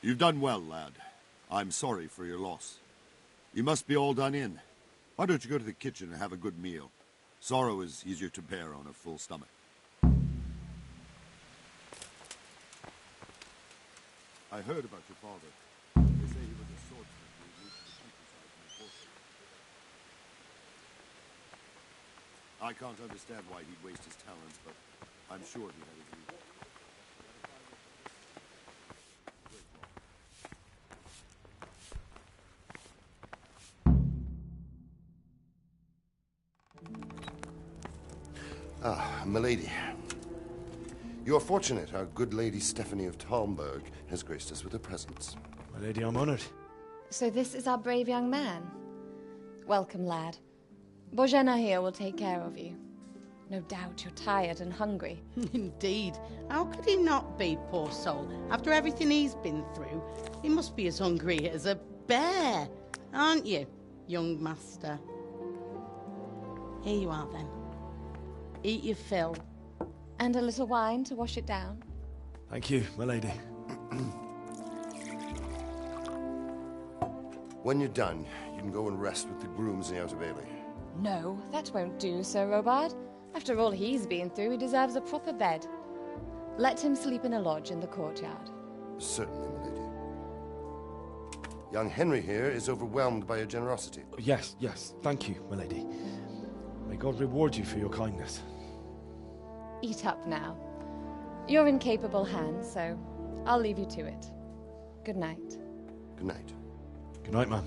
You've done well, lad. I'm sorry for your loss. You must be all done in. Why don't you go to the kitchen and have a good meal? Sorrow is easier to bear on a full stomach. I heard about your father. They say he was a swordsman who moved to the countryside from the forces. I can't understand why he'd waste his talents, but I'm sure he had his reasons. Ah, milady. You are fortunate our good lady Stephanie of Talmberg has graced us with her presence. My lady, I'm honored. So this is our brave young man. Welcome, lad. Bojena here will take care of you. No doubt you're tired and hungry. Indeed. How could he not be, poor soul? After everything he's been through, he must be as hungry as a bear. Aren't you, young master? Here you are, then. Eat your fill. And a little wine to wash it down. Thank you, my lady. When you're done, you can go and rest with the grooms in the Outer Bailey. No, that won't do, Sir Robard. After all he's been through, he deserves a proper bed. Let him sleep in a lodge in the courtyard. Certainly, milady. Young Henry here is overwhelmed by your generosity. Yes, thank you, my lady. May God reward you for your kindness. Eat up now. You're in capable hands, so I'll leave you to it. Good night. Good night. Good night, ma'am.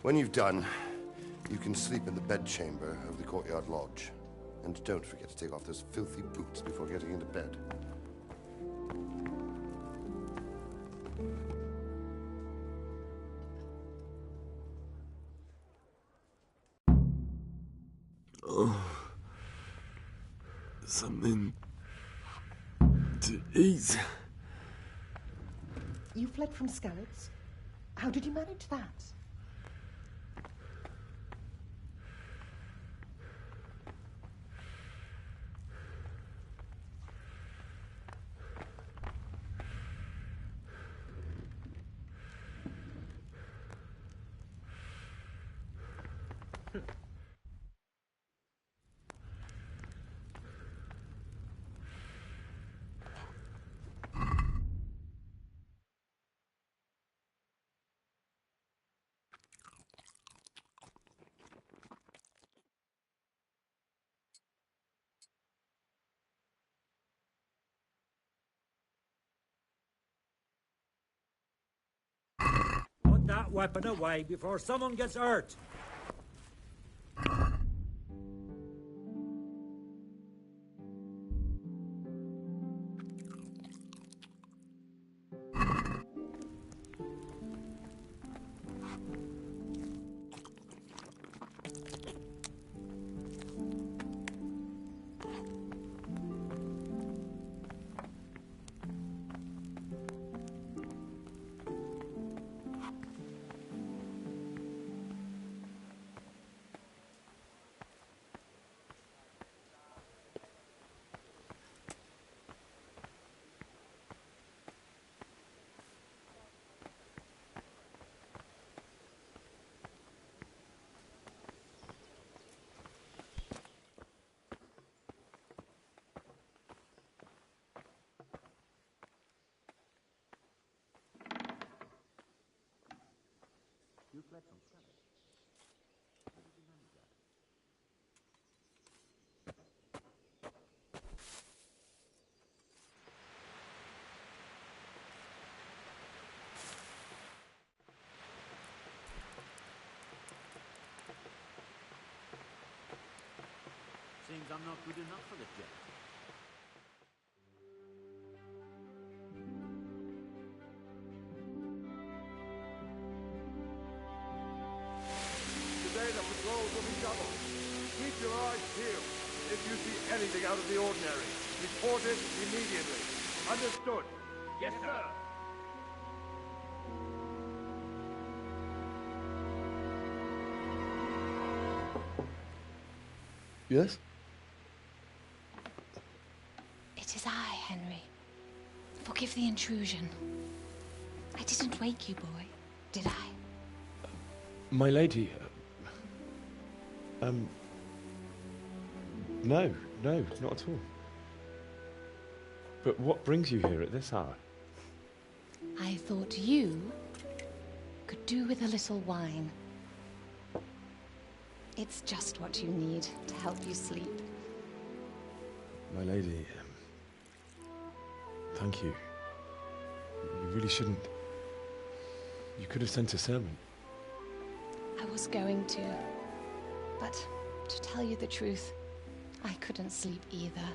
When you've done, you can sleep in the bedchamber of the courtyard lodge. And don't forget to take off those filthy boots before getting into bed. Something to eat. You fled from Scallops? How did you manage that? Put that weapon away before someone gets hurt. You fled from Scallops. How did you manage that? Seems I'm not good enough for the job. Today the patrols will be doubled. Keep your eyes peeled. If you see anything out of the ordinary, report it immediately. Understood? Yes, sir. Yes? It is I, Henry. Forgive the intrusion. I didn't wake you, boy, did I? My lady... No, not at all. But what brings you here at this hour? I thought you could do with a little wine. It's just what you need to help you sleep. My lady, thank you. You really shouldn't. You could have sent a servant. I was going to, but to tell you the truth, I couldn't sleep either.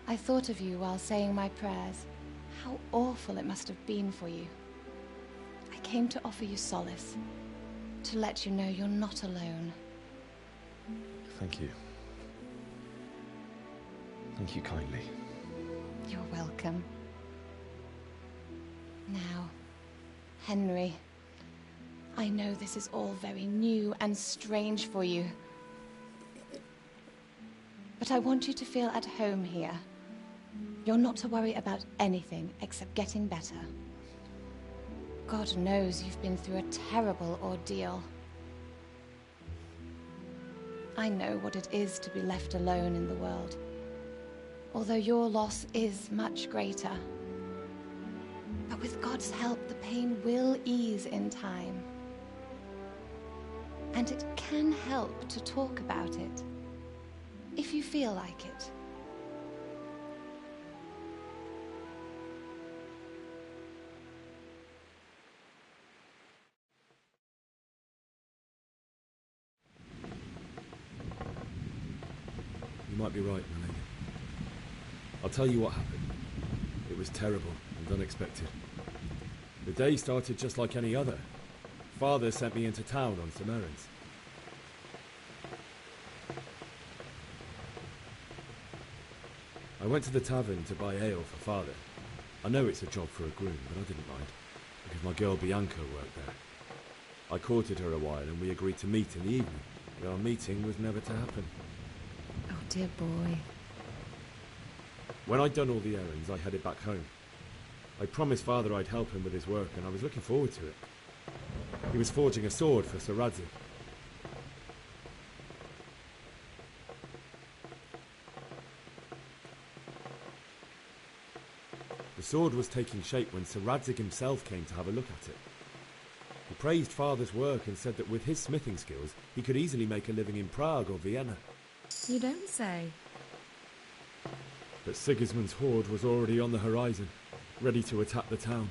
I thought of you while saying my prayers. How awful it must have been for you. I came to offer you solace, to let you know you're not alone. Thank you. Thank you kindly. You're welcome. Now, Henry, I know this is all very new and strange for you, but I want you to feel at home here. You're not to worry about anything except getting better. God knows you've been through a terrible ordeal. I know what it is to be left alone in the world, although your loss is much greater. But with God's help, the pain will ease in time. And it can help to talk about it, if you feel like it. You might be right, my lady. I'll tell you what happened. It was terrible and unexpected. The day started just like any other. Father sent me into town on some errands. I went to the tavern to buy ale for Father. I know it's a job for a groom, but I didn't mind, because my girl Bianca worked there. I courted her a while and we agreed to meet in the evening, but our meeting was never to happen. Oh, dear boy. When I'd done all the errands, I headed back home. I promised Father I'd help him with his work, and I was looking forward to it. He was forging a sword for Sir Radzig. The sword was taking shape when Sir Radzig himself came to have a look at it. He praised Father's work and said that with his smithing skills, he could easily make a living in Prague or Vienna. You don't say. But Sigismund's horde was already on the horizon, ready to attack the town.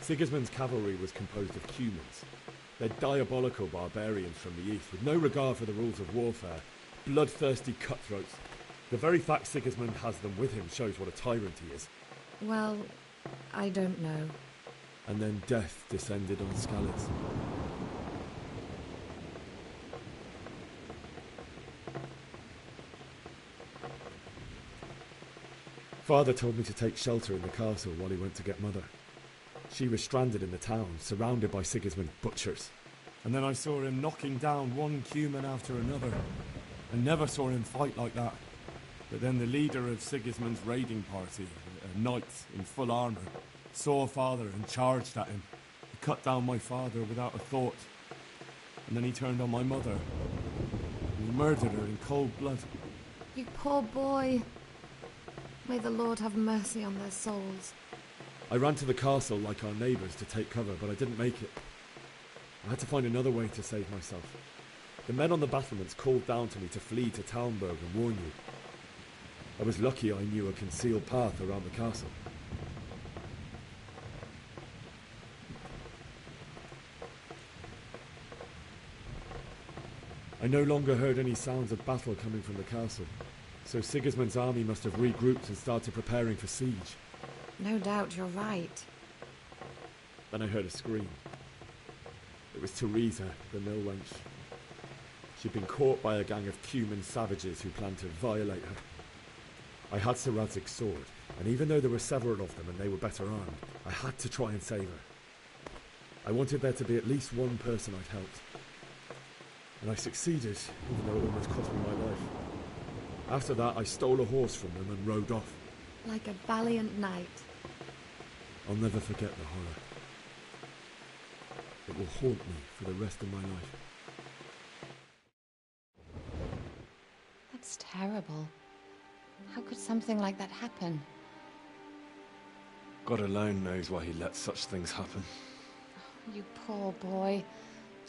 Sigismund's cavalry was composed of Cumans. They're diabolical barbarians from the east, with no regard for the rules of warfare, bloodthirsty cutthroats. The very fact Sigismund has them with him shows what a tyrant he is. Well, I don't know. And then death descended on Skalitz. Father told me to take shelter in the castle while he went to get Mother. She was stranded in the town, surrounded by Sigismund's butchers. And then I saw him knocking down one Cuman after another. I never saw him fight like that. But then the leader of Sigismund's raiding party, a knight in full armour, saw Father and charged at him. He cut down my father without a thought. And then he turned on my mother. And he murdered her in cold blood. You poor boy. May the Lord have mercy on their souls. I ran to the castle like our neighbours to take cover, but I didn't make it. I had to find another way to save myself. The men on the battlements called down to me to flee to Talmberg and warn you. I was lucky I knew a concealed path around the castle. I no longer heard any sounds of battle coming from the castle, so Sigismund's army must have regrouped and started preparing for siege. No doubt you're right. Then I heard a scream. It was Teresa, the mill wench. She'd been caught by a gang of Cuman savages who planned to violate her. I had Sir Radzig's sword, and even though there were several of them and they were better armed, I had to try and save her. I wanted there to be at least one person I'd helped. and I succeeded, even though it almost cost me my life. After that, I stole a horse from them and rode off. Like a valiant knight. I'll never forget the horror. It will haunt me for the rest of my life. That's terrible. How could something like that happen? God alone knows why he lets such things happen. You poor boy.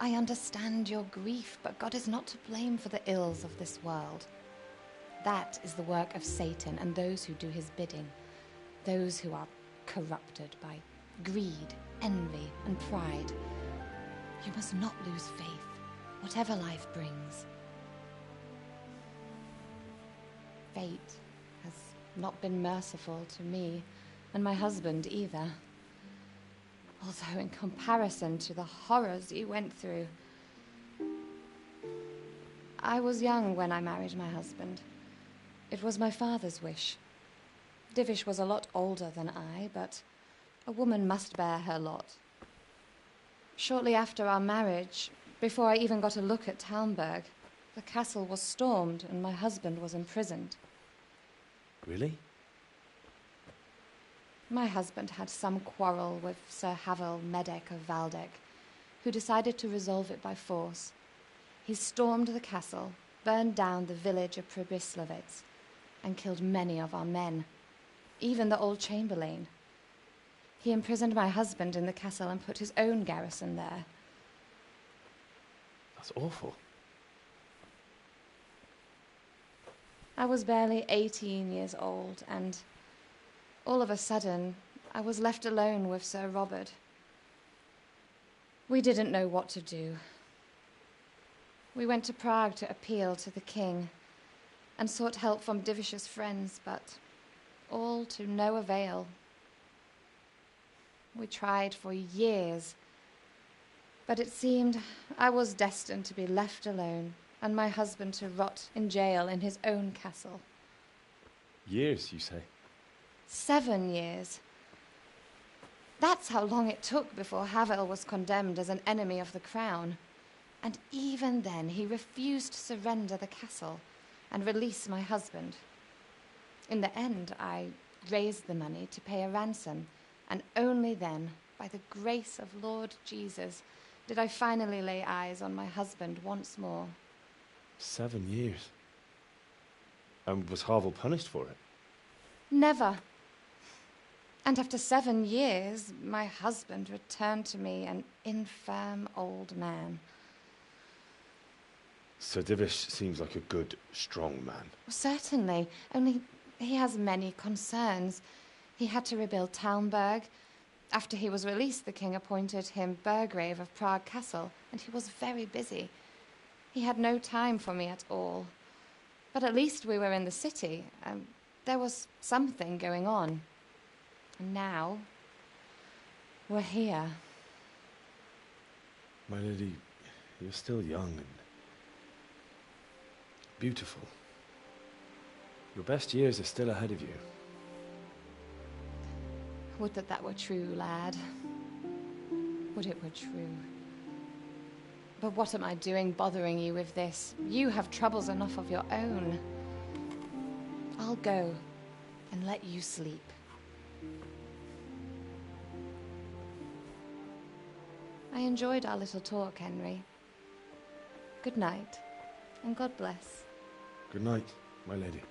I understand your grief, but God is not to blame for the ills of this world. That is the work of Satan and those who do his bidding. Those who are corrupted by greed, envy, and pride. You must not lose faith, whatever life brings. Fate has not been merciful to me, and my husband either. Although in comparison to the horrors you went through. I was young when I married my husband. It was my father's wish. Divish was a lot older than I, but a woman must bear her lot. Shortly after our marriage, before I even got a look at Talmberg, the castle was stormed and my husband was imprisoned. Really? My husband had some quarrel with Sir Havel Medek of Valdek, who decided to resolve it by force. He stormed the castle, burned down the village of Pribyslavitz, and killed many of our men, even the old chamberlain. He imprisoned my husband in the castle and put his own garrison there. That's awful. I was barely 18 years old, and all of a sudden, I was left alone with Sir Robert. We didn't know what to do. We went to Prague to appeal to the king and sought help from Divish's friends, but all to no avail. We tried for years, but it seemed I was destined to be left alone and my husband to rot in jail in his own castle. Years, you say? 7 years. That's how long it took before Havel was condemned as an enemy of the crown. And even then, he refused to surrender the castle and release my husband. In the end, I raised the money to pay a ransom, and only then, by the grace of Lord Jesus, did I finally lay eyes on my husband once more. 7 years? And was Havel punished for it? Never. And after 7 years, my husband returned to me an infirm old man. Sir Divish seems like a good, strong man. Certainly, only he has many concerns. He had to rebuild Talmberg. After he was released, the king appointed him Burgrave of Prague Castle, and he was very busy. He had no time for me at all. But at least we were in the city, and there was something going on. And now, we're here. My lady, you're still young and beautiful. Your best years are still ahead of you. Would that that were true, lad. Would it were true. But what am I doing bothering you with this? You have troubles enough of your own. I'll go and let you sleep. I enjoyed our little talk, Henry. Good night, and God bless. Good night, my lady.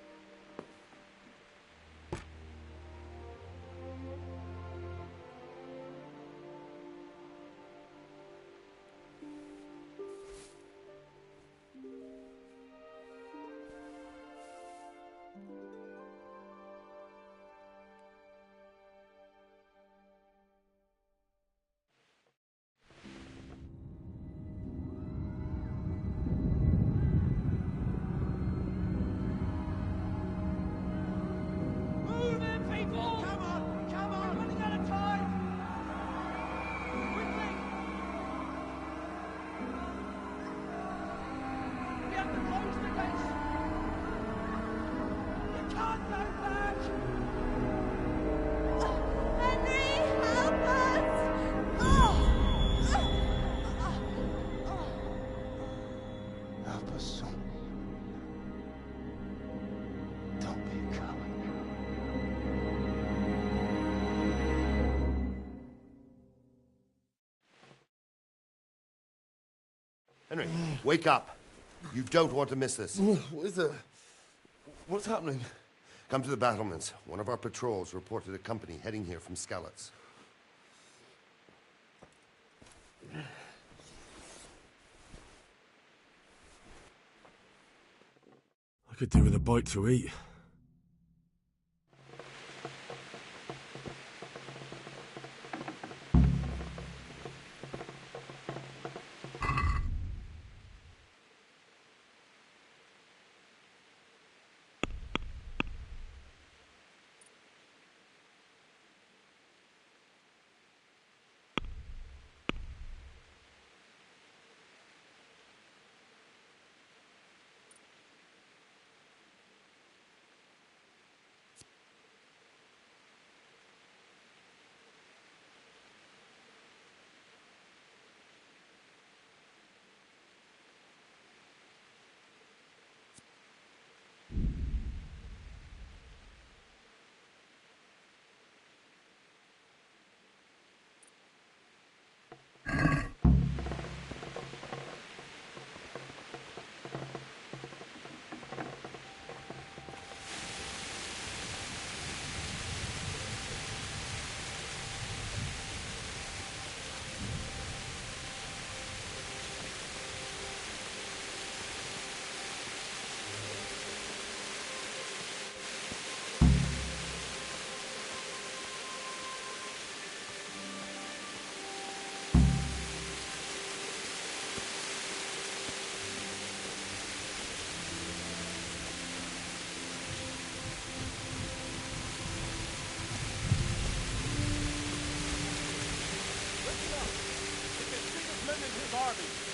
Henry, wake up. You don't want to miss this. What is it? What's happening? Come to the battlements. One of our patrols reported a company heading here from Skalitz. I could do with a bite to eat.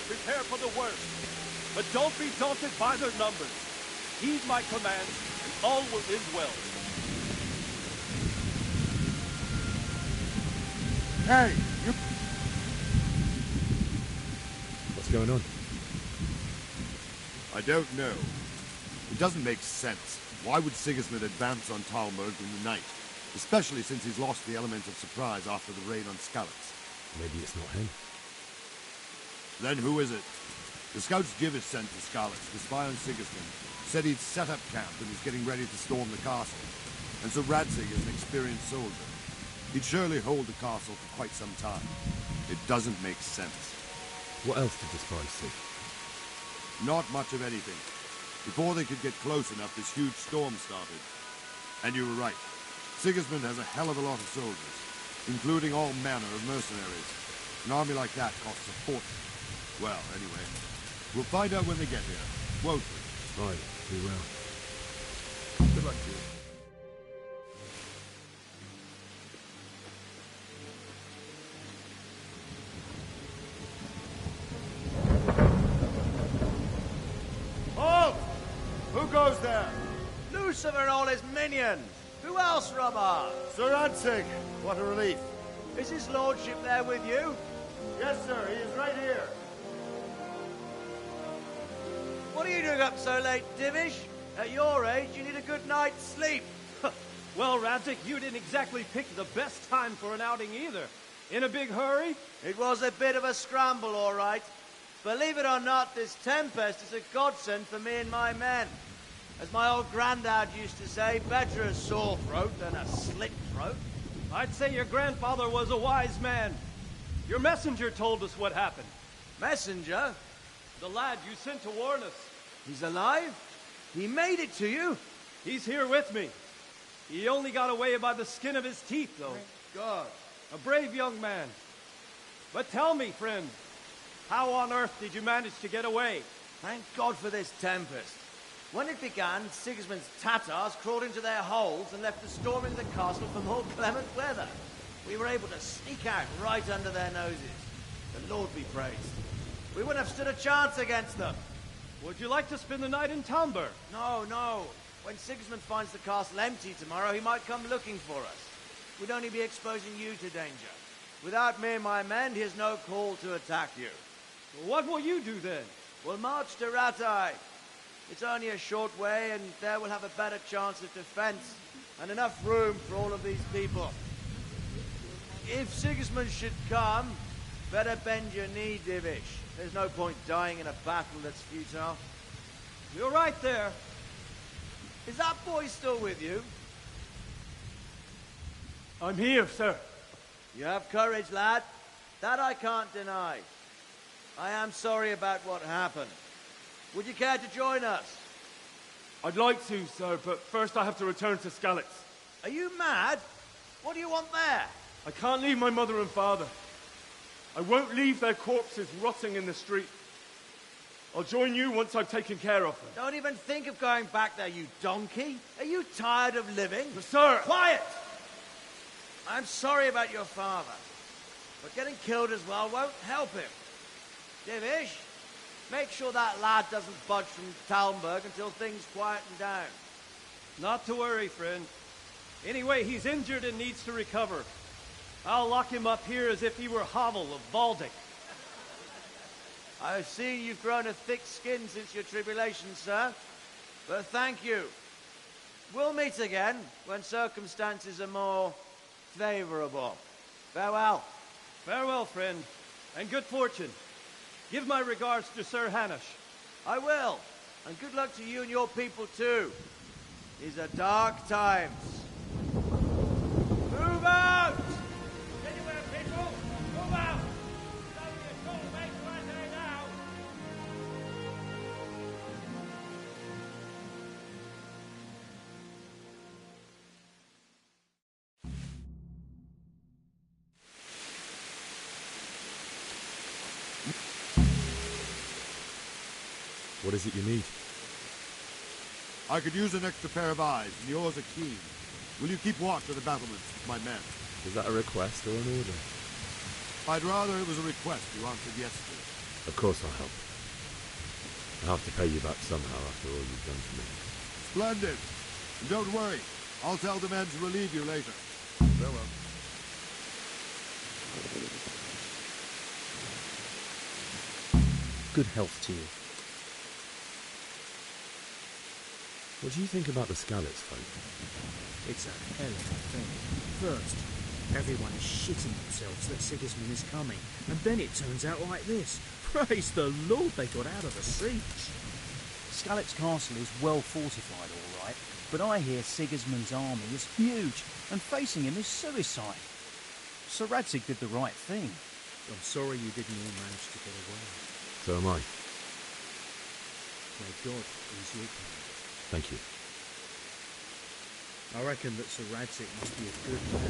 Prepare for the worst, but don't be daunted by their numbers. Heed my commands, and all will end well. Hey, you... What's going on? I don't know. It doesn't make sense. Why would Sigismund advance on Talmberg in the night? Especially since he's lost the element of surprise after the raid on Skalitz. Maybe it's not him. Then who is it? The scouts Jivis sent to Skalitz to spy on Sigismund said he'd set up camp and is getting ready to storm the castle. And so Radzig is an experienced soldier. He'd surely hold the castle for quite some time. It doesn't make sense. What else did the spies see? Not much of anything. Before they could get close enough, this huge storm started. And you were right. Sigismund has a hell of a lot of soldiers, including all manner of mercenaries. An army like that costs a fortune. Well, anyway, we'll find out when they get here, won't we? Right, we will. Good luck to you. Halt! Who goes there? Lucifer and all his minions! Who else, Robert? Sir Radzig, what a relief. Is his lordship there with you? Yes, sir, he is right here. What are you doing up so late, Divish? At your age, you need a good night's sleep. Well, Radzig, you didn't exactly pick the best time for an outing either. In a big hurry? It was a bit of a scramble, all right. Believe it or not, this tempest is a godsend for me and my men. As my old granddad used to say, better a sore throat than a slit throat. I'd say your grandfather was a wise man. Your messenger told us what happened. Messenger? The lad you sent to warn us. He's alive? He made it to you? He's here with me. He only got away by the skin of his teeth, though. Thank God. A brave young man. But tell me, friend, how on earth did you manage to get away? Thank God for this tempest. When it began, Sigismund's Tatars crawled into their holes and left the storming the castle for more clement weather. We were able to sneak out right under their noses. The Lord be praised. We wouldn't have stood a chance against them. Would you like to spend the night in Talmberg? No, no. When Sigismund finds the castle empty tomorrow, he might come looking for us. We'd only be exposing you to danger. Without me and my men, he has no call to attack you. What will you do then? We'll march to Ratai. It's only a short way, and there we'll have a better chance of defense and enough room for all of these people. If Sigismund should come, better bend your knee, Divish. There's no point dying in a battle that's futile. You're right there. Is that boy still with you? I'm here, sir. You have courage, lad. That I can't deny. I am sorry about what happened. Would you care to join us? I'd like to, sir, but first I have to return to Skalitz. Are you mad? What do you want there? I can't leave my mother and father. I won't leave their corpses rotting in the street. I'll join you once I've taken care of them. Don't even think of going back there, you donkey. Are you tired of living? But, sir... Quiet! I'm sorry about your father, but getting killed as well won't help him. Divish, make sure that lad doesn't budge from Talmberg until things quieten down. Not to worry, friend. Anyway, he's injured and needs to recover. I'll lock him up here as if he were Havel of Baldic. I've seen you've grown a thick skin since your tribulation, sir. But thank you. We'll meet again when circumstances are more favorable. Farewell. Farewell, friend, and good fortune. Give my regards to Sir Hanush. I will, and good luck to you and your people too. These are dark times. Move out! Anywhere, people! Move out! Don't get all make right there now! What is it you need? I could use an extra pair of eyes, and yours are keen. Will you keep watch of the battlements, my men? Is that a request or an order? I'd rather it was a request you answered yes to. Of course I'll help. I'll have to pay you back somehow after all you've done for me. Splendid! And don't worry, I'll tell the men to relieve you later. Farewell. Good health to you. What do you think about the Skalitz folk? It's a hell of a thing. First, everyone is shitting themselves that Sigismund is coming, and then it turns out like this. Praise the Lord they got out of the siege. Skalitz Castle is well fortified, all right, but I hear Sigismund's army is huge, and facing him is suicide. Sir Radzig did the right thing. I'm sorry you didn't all manage to get away. So am I. May God ease your pain. Thank you. I reckon that Sir Radzig must be a good man.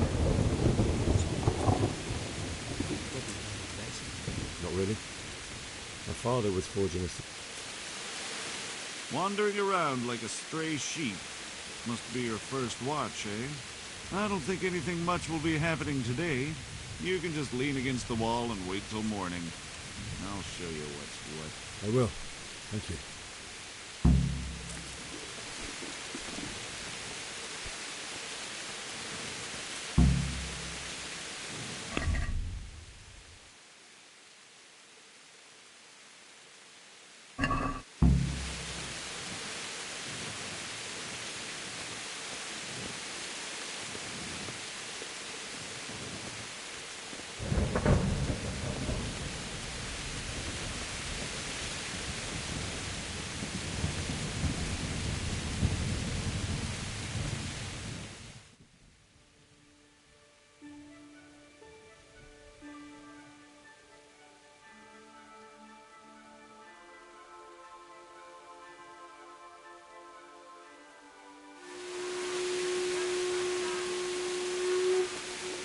Probably only better. Not really. My father was forging a... Wandering around like a stray sheep. Must be your first watch, eh? I don't think anything much will be happening today. You can just lean against the wall and wait till morning. I'll show you what's what. I will. Thank you.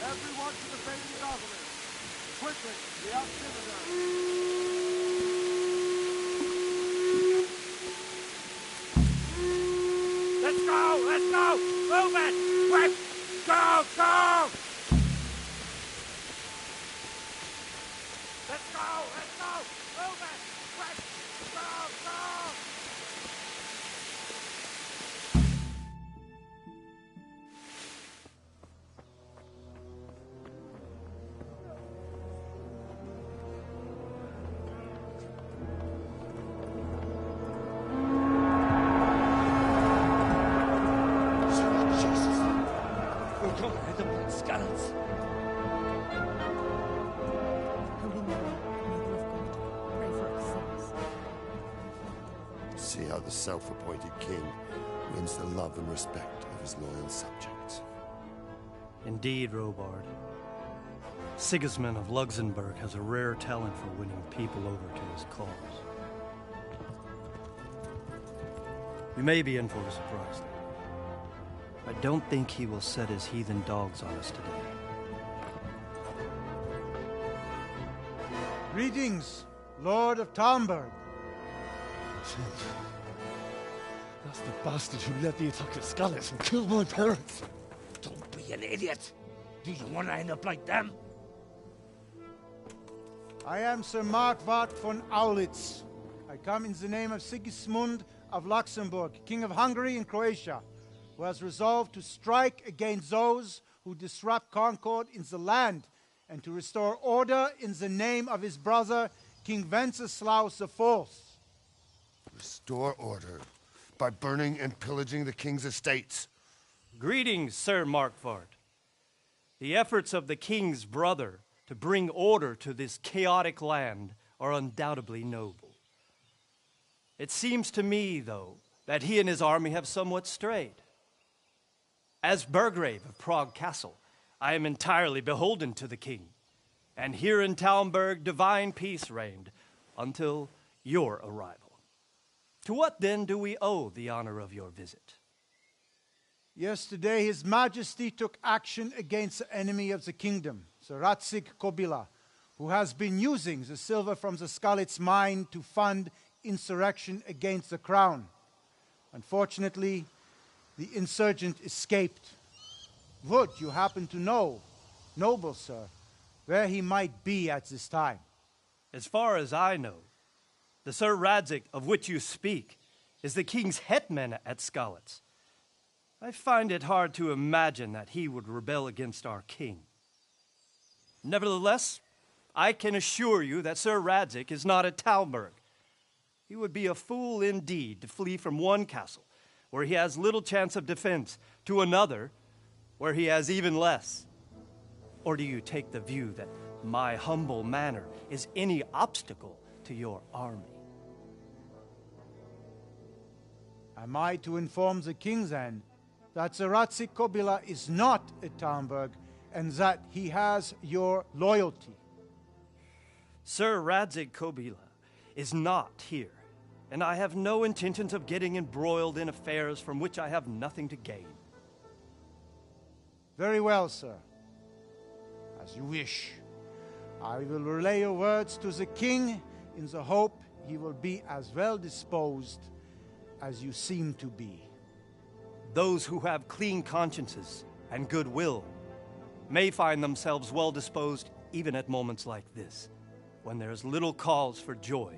Everyone to the Fading Obelisk! Quickly, the Altimeter! Let's go! Let's go! Move it! Quick! Go! Go! Let's go! Let's go! Move it! Quick! Go! Go! How long Pray for our sins. See how the self-appointed king wins the love and respect of his loyal subjects. Indeed, Robard. Sigismund of Luxembourg has a rare talent for winning people over to his cause. We may be in for a surprise, though. I don't think he will set his heathen dogs on us today. Greetings, Lord of Talmberg. That's the bastard who led the attack at Skalitz and killed my parents. Don't be an idiot. Do you want to end up like them? I am Sir Markwart von Aulitz. I come in the name of Sigismund of Luxembourg, King of Hungary and Croatia, who has resolved to strike against those who disrupt concord in the land and to restore order in the name of his brother, King Wenceslaus IV. Restore order by burning and pillaging the king's estates. Greetings, Sir Markwart. The efforts of the king's brother to bring order to this chaotic land are undoubtedly noble. It seems to me, though, that he and his army have somewhat strayed. As Burgrave of Prague Castle, I am entirely beholden to the king, and here in Talmberg divine peace reigned until your arrival. To what then do we owe the honor of your visit? Yesterday, His Majesty took action against the enemy of the kingdom, Sir Radzig Kobyla, who has been using the silver from the Skalitz mine to fund insurrection against the crown. Unfortunately, the insurgent escaped. Would you happen to know, noble sir, where he might be at this time? As far as I know, the Sir Radzig of which you speak is the king's hetman at Skalitz. I find it hard to imagine that he would rebel against our king. Nevertheless, I can assure you that Sir Radzig is not at Talmberg. He would be a fool indeed to flee from one castle, where he has little chance of defense, to another, where he has even less. Or do you take the view that my humble manner is any obstacle to your army? Am I to inform the king then that Sir Radzig Kobyla is not at Talmberg and that he has your loyalty? Sir Radzig Kobyla is not here, and I have no intentions of getting embroiled in affairs from which I have nothing to gain. Very well, sir. As you wish. I will relay your words to the king in the hope he will be as well disposed as you seem to be. Those who have clean consciences and goodwill may find themselves well disposed even at moments like this, when there is little cause for joy.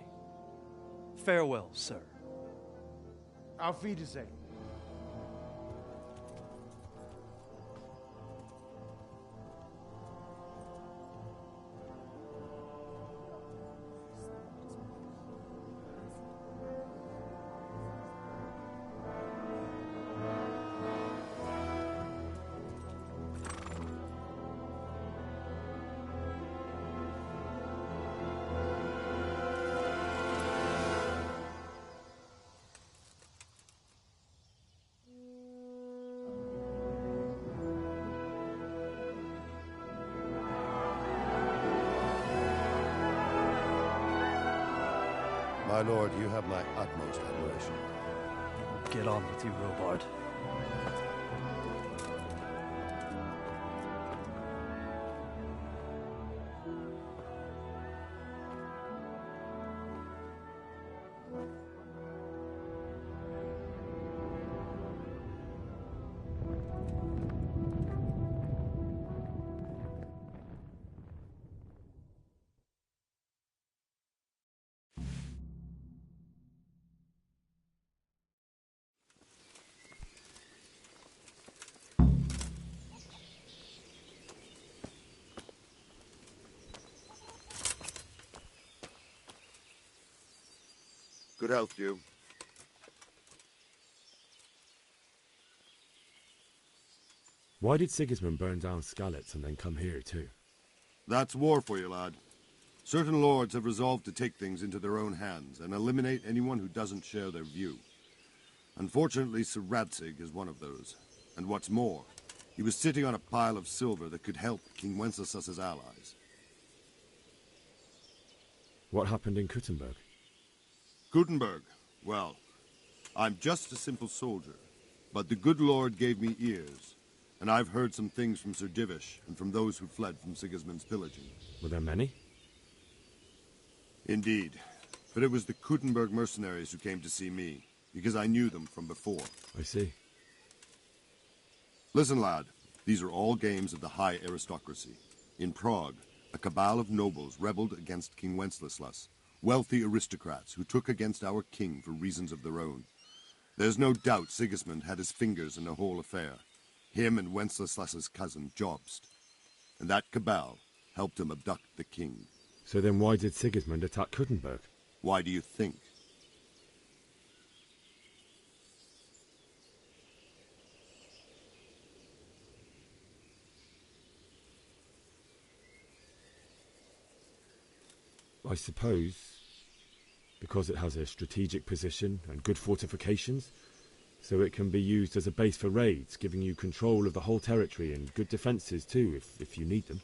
Farewell, sir. Auf Wiedersehen. My lord, you have my utmost admiration. Get on with you, Robard. Good health to you. Why did Sigismund burn down Skalitz and then come here too? That's war for you, lad. Certain lords have resolved to take things into their own hands and eliminate anyone who doesn't share their view. Unfortunately, Sir Radzig is one of those. And what's more, he was sitting on a pile of silver that could help King Wenceslas's allies. What happened in Kuttenberg? Kuttenberg? Well, I'm just a simple soldier, but the good Lord gave me ears, and I've heard some things from Sir Divish and from those who fled from Sigismund's pillaging. Were there many? Indeed, but it was the Kuttenberg mercenaries who came to see me, because I knew them from before. I see. Listen, lad, these are all games of the high aristocracy. In Prague, a cabal of nobles rebelled against King Wenceslas, wealthy aristocrats who took against our king for reasons of their own. There's no doubt Sigismund had his fingers in the whole affair. Him and Wenceslas's cousin, Jobst. And that cabal helped him abduct the king. So then why did Sigismund attack Kuttenberg? Why do you think? I suppose because it has a strategic position and good fortifications, so it can be used as a base for raids, giving you control of the whole territory and good defences too, if you need them.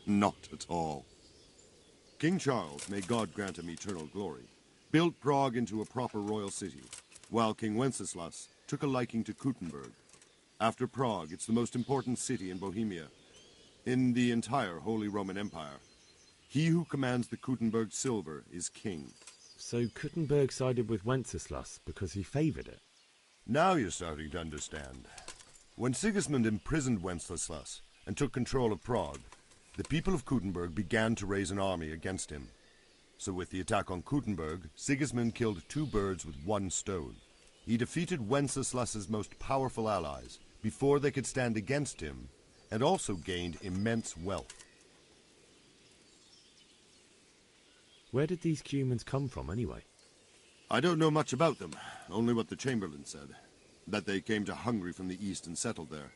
Not at all. King Charles, may God grant him eternal glory, built Prague into a proper royal city, while King Wenceslas took a liking to Kuttenberg. After Prague, it's the most important city in Bohemia, in the entire Holy Roman Empire. He who commands the Kuttenberg silver is king. So Kuttenberg sided with Wenceslas because he favoured it? Now you're starting to understand. When Sigismund imprisoned Wenceslas and took control of Prague, the people of Kuttenberg began to raise an army against him. So with the attack on Kuttenberg, Sigismund killed two birds with one stone. He defeated Wenceslas's most powerful allies before they could stand against him, and also gained immense wealth. Where did these Cumans come from, anyway? I don't know much about them, only what the Chamberlain said. That they came to Hungary from the east and settled there.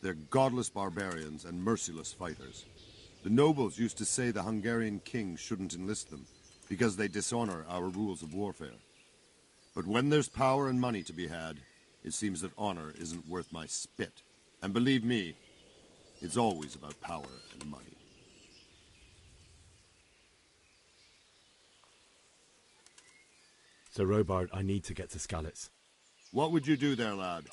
They're godless barbarians and merciless fighters. The nobles used to say the Hungarian king shouldn't enlist them, because they dishonor our rules of warfare. But when there's power and money to be had, it seems that honor isn't worth my spit. And believe me, it's always about power and money. So, Robard, I need to get to Skalitz. What would you do there, lad?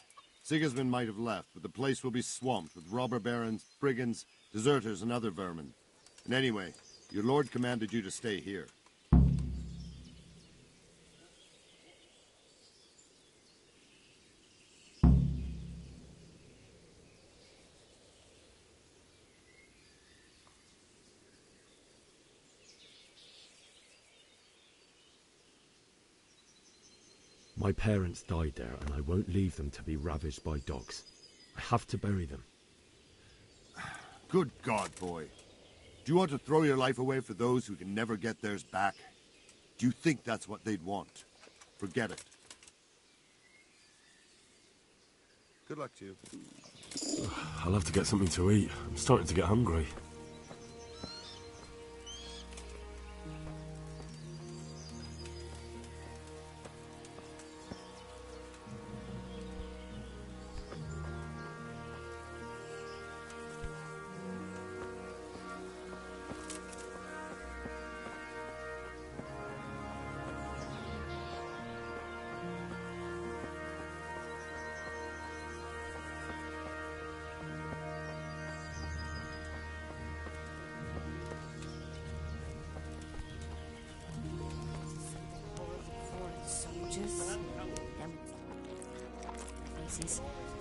Sigismund might have left, but the place will be swamped with robber barons, brigands, deserters, and other vermin. And anyway, your lord commanded you to stay here. My parents died there, and I won't leave them to be ravaged by dogs. I have to bury them. Good God, boy. Do you want to throw your life away for those who can never get theirs back? Do you think that's what they'd want? Forget it. Good luck to you. I'll have to get something to eat. I'm starting to get hungry.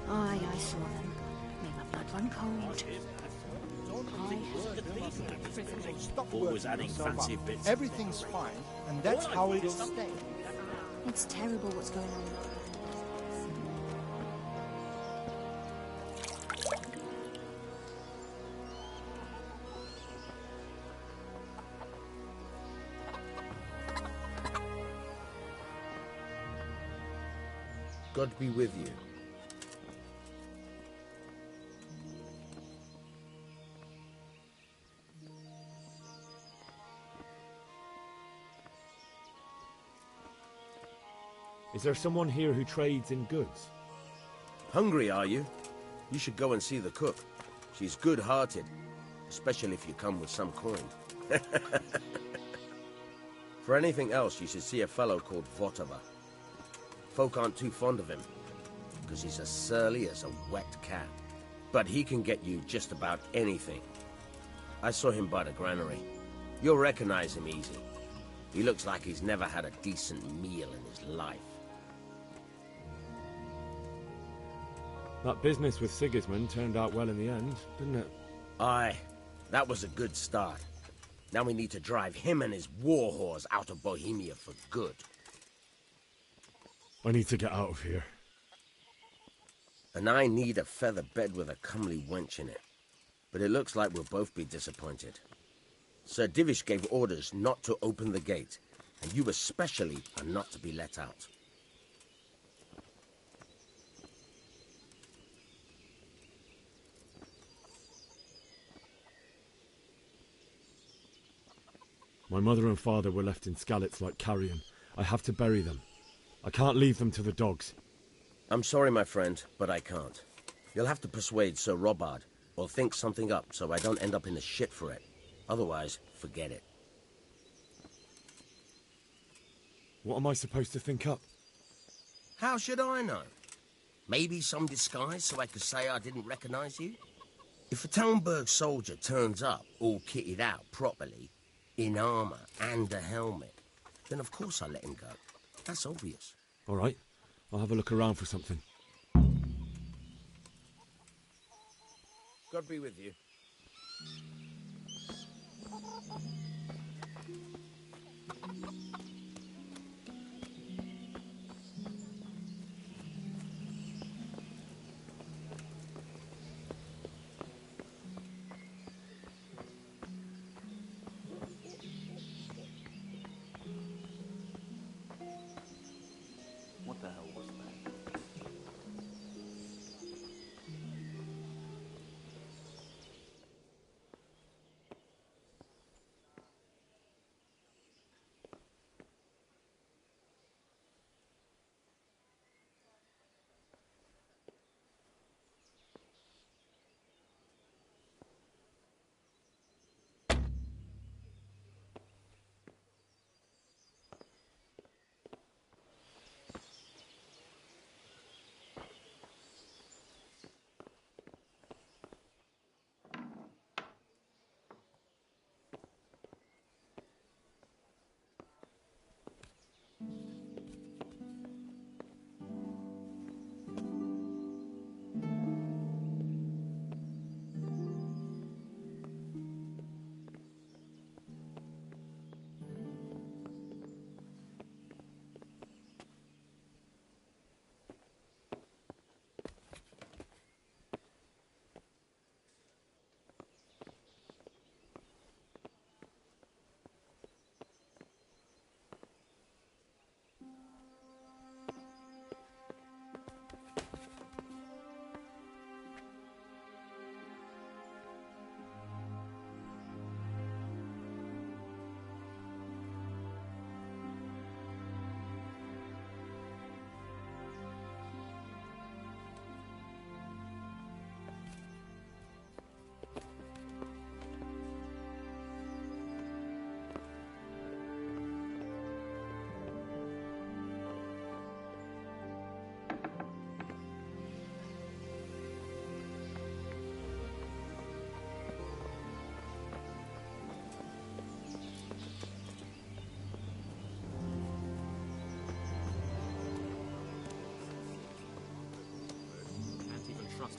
Aye, I saw them. Made my blood run cold. Always adding fancy bits. Everything's fine, and that's how it'll stay. It's terrible what's going on. God be with you. Is there someone here who trades in goods? Hungry, are you? You should go and see the cook. She's good-hearted, especially if you come with some coin. For anything else, you should see a fellow called Votava. Folk aren't too fond of him, because he's as surly as a wet cat. But he can get you just about anything. I saw him by the granary. You'll recognize him easy. He looks like he's never had a decent meal in his life. That business with Sigismund turned out well in the end, didn't it? Aye, that was a good start. Now we need to drive him and his war whores out of Bohemia for good. I need to get out of here. And I need a feather bed with a comely wench in it. But it looks like we'll both be disappointed. Sir Divish gave orders not to open the gate, and you especially are not to be let out. My mother and father were left in Skalitz like carrion. I have to bury them. I can't leave them to the dogs. I'm sorry, my friend, but I can't. You'll have to persuade Sir Robard, or think something up so I don't end up in the shit for it. Otherwise, forget it. What am I supposed to think up? How should I know? Maybe some disguise so I could say I didn't recognize you? If a Talmberg soldier turns up, all kitted out properly, in armor and a helmet, then of course I let him go. That's obvious. All right, I'll have a look around for something. God be with you. What the hell was that?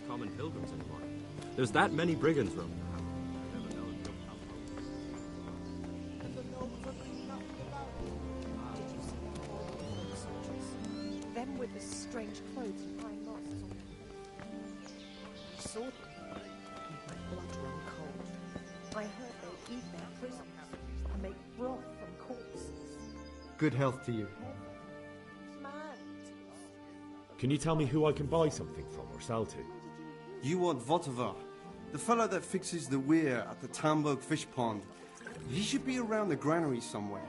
Common pilgrims anymore. There's that many brigands roaming around. Them with the strange clothes and high masks on. I saw them. My blood run cold. I heard they eat their prisoners and make broth from corpses. Good health to you. Can you tell me who I can buy something from or sell to? You want Votava, the fellow that fixes the weir at the Tamburg fish pond. He should be around the granary somewhere.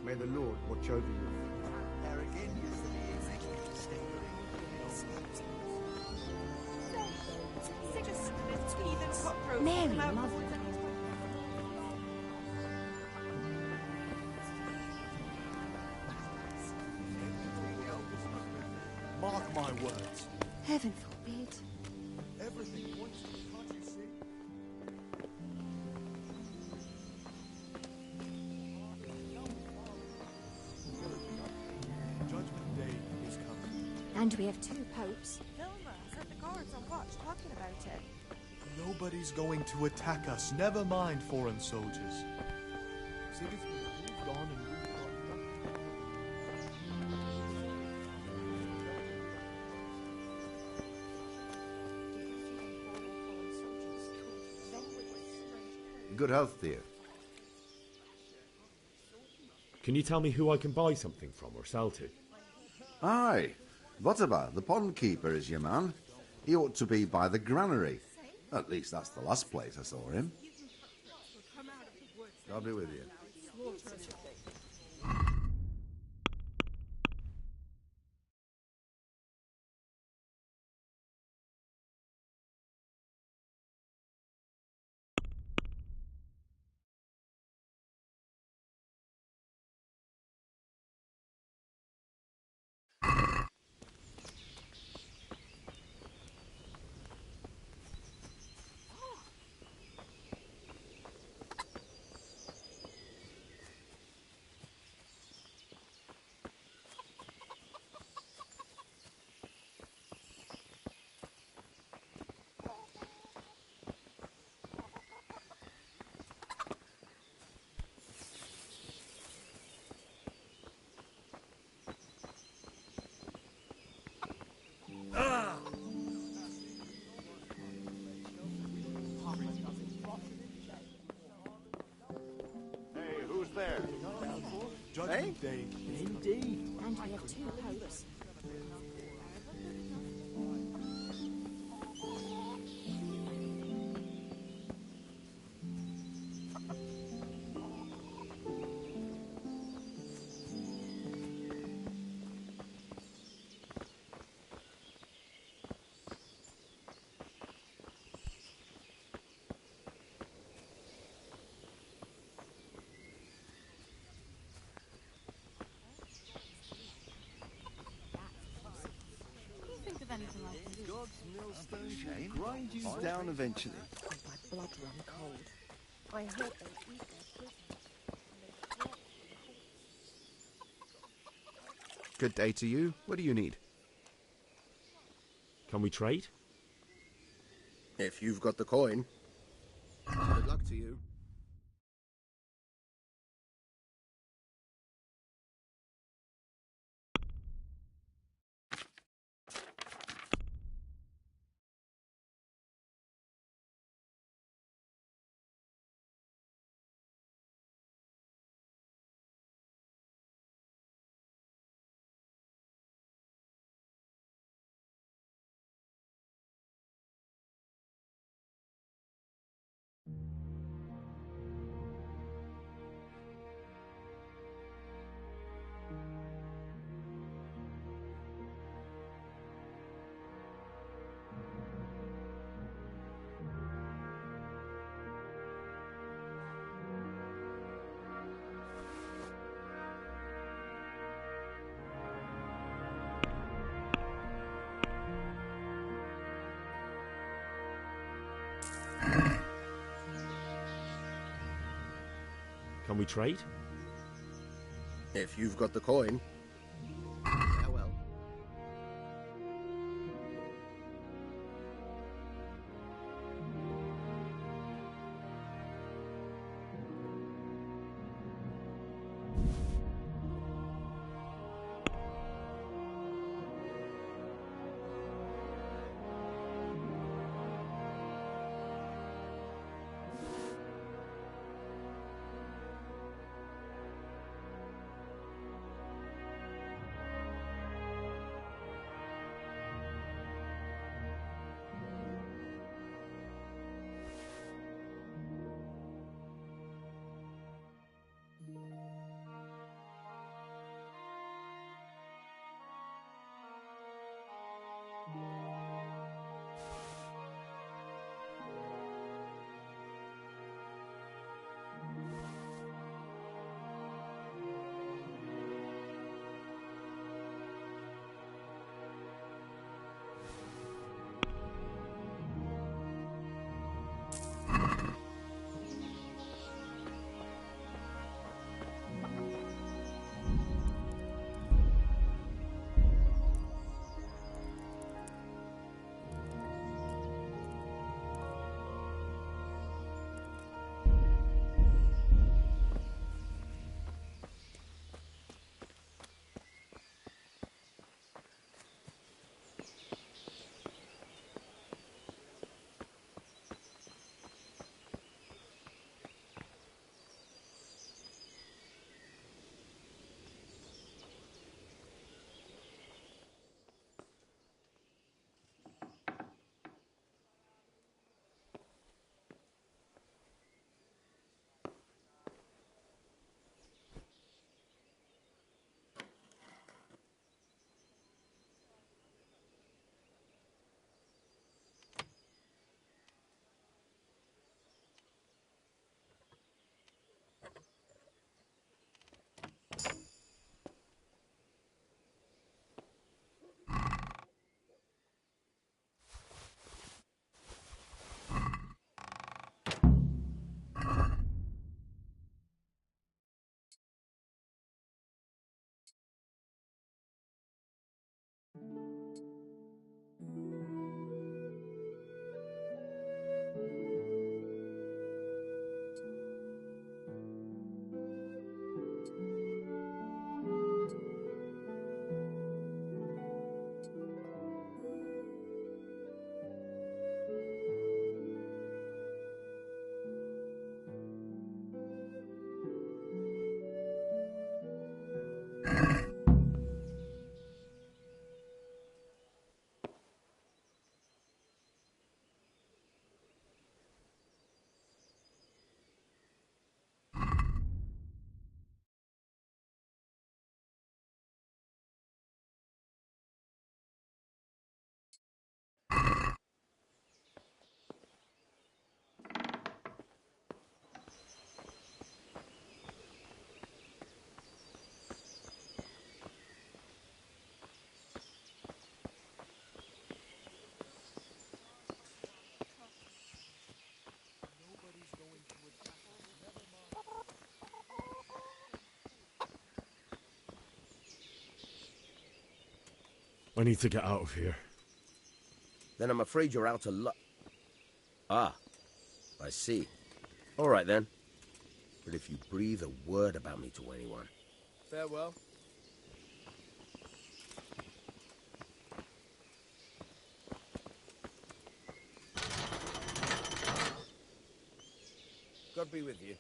May the Lord watch over you. There again used to be executive Mary, mother. Mark my words. Heaven forbid. Everything points to it, can't you see? Judgment Day is coming. And we have 2 popes. Vilma, heard the guards on watch talking about it. Nobody's going to attack us, never mind foreign soldiers. Sigismund moved on and moved on. Good health, dear. Can you tell me who I can buy something from or sell to? Aye. Votava, the pond keeper, is your man. He ought to be by the granary. At least that's the last place I saw him. God be with you. Hey, who's there? Judgment Day. Indeed. And we have 2 popes. Anything I can do. God's millstone shall grind you down eventually. My blood run cold. I heard they eat their prisoners. Good day to you. What do you need? Can we trade? If you've got the coin. Good luck to you. Can we trade? If you've got the coin. Yeah, well. I need to get out of here. Then I'm afraid you're out of luck. Ah, I see. All right then. But if you breathe a word about me to anyone... Farewell. God be with you.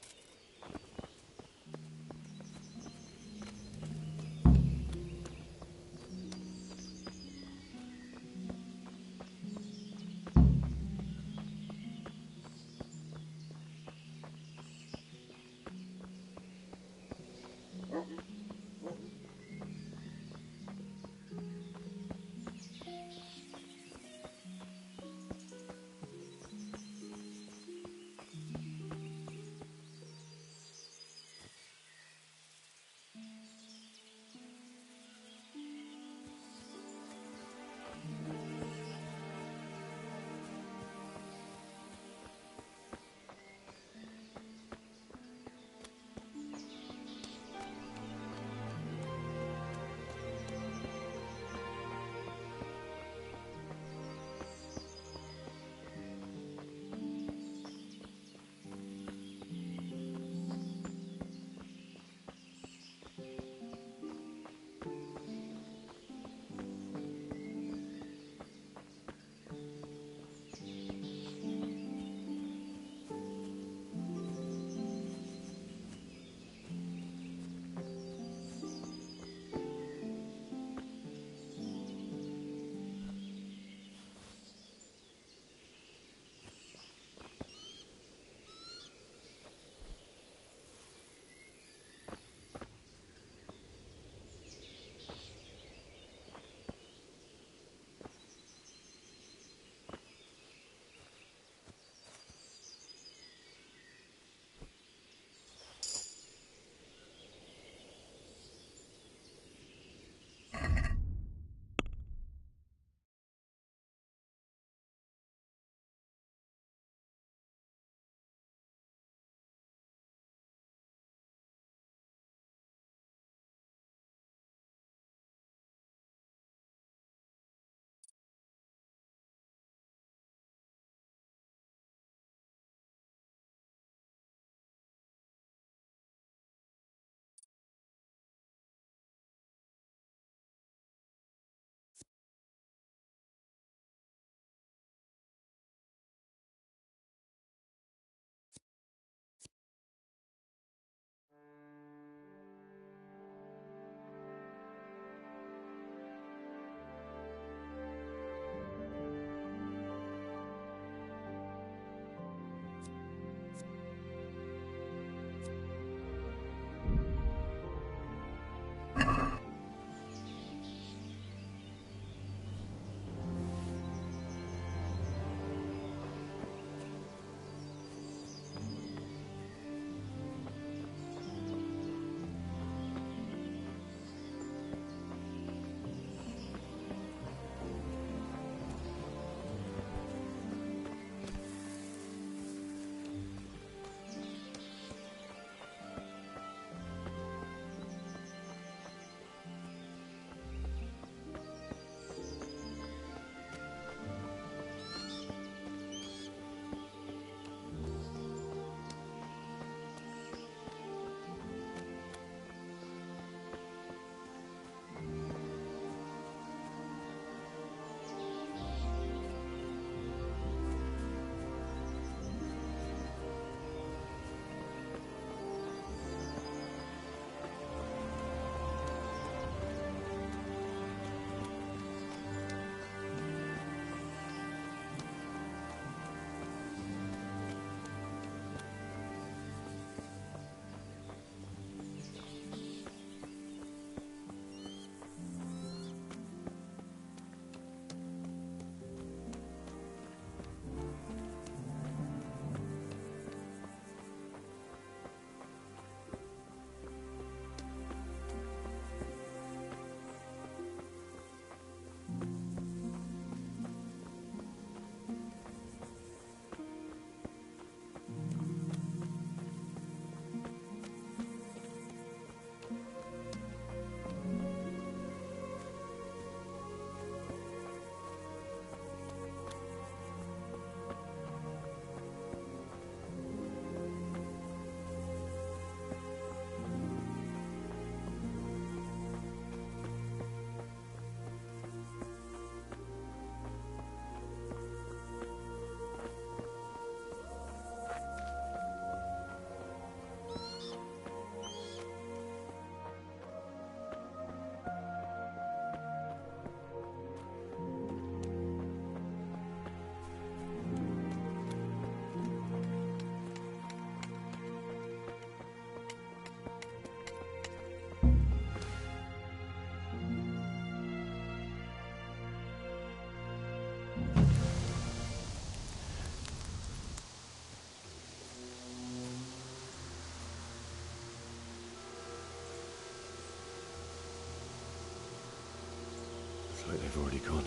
gone.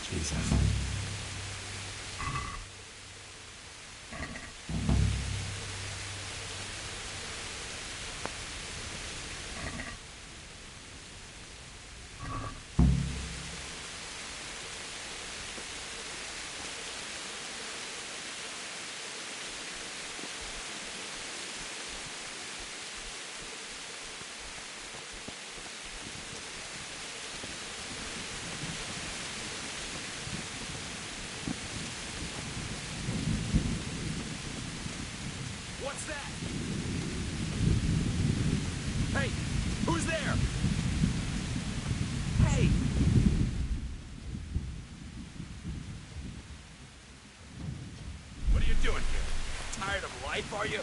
Jesus. What's that? Hey, who's there? Hey! What are you doing here? Tired of life, are you?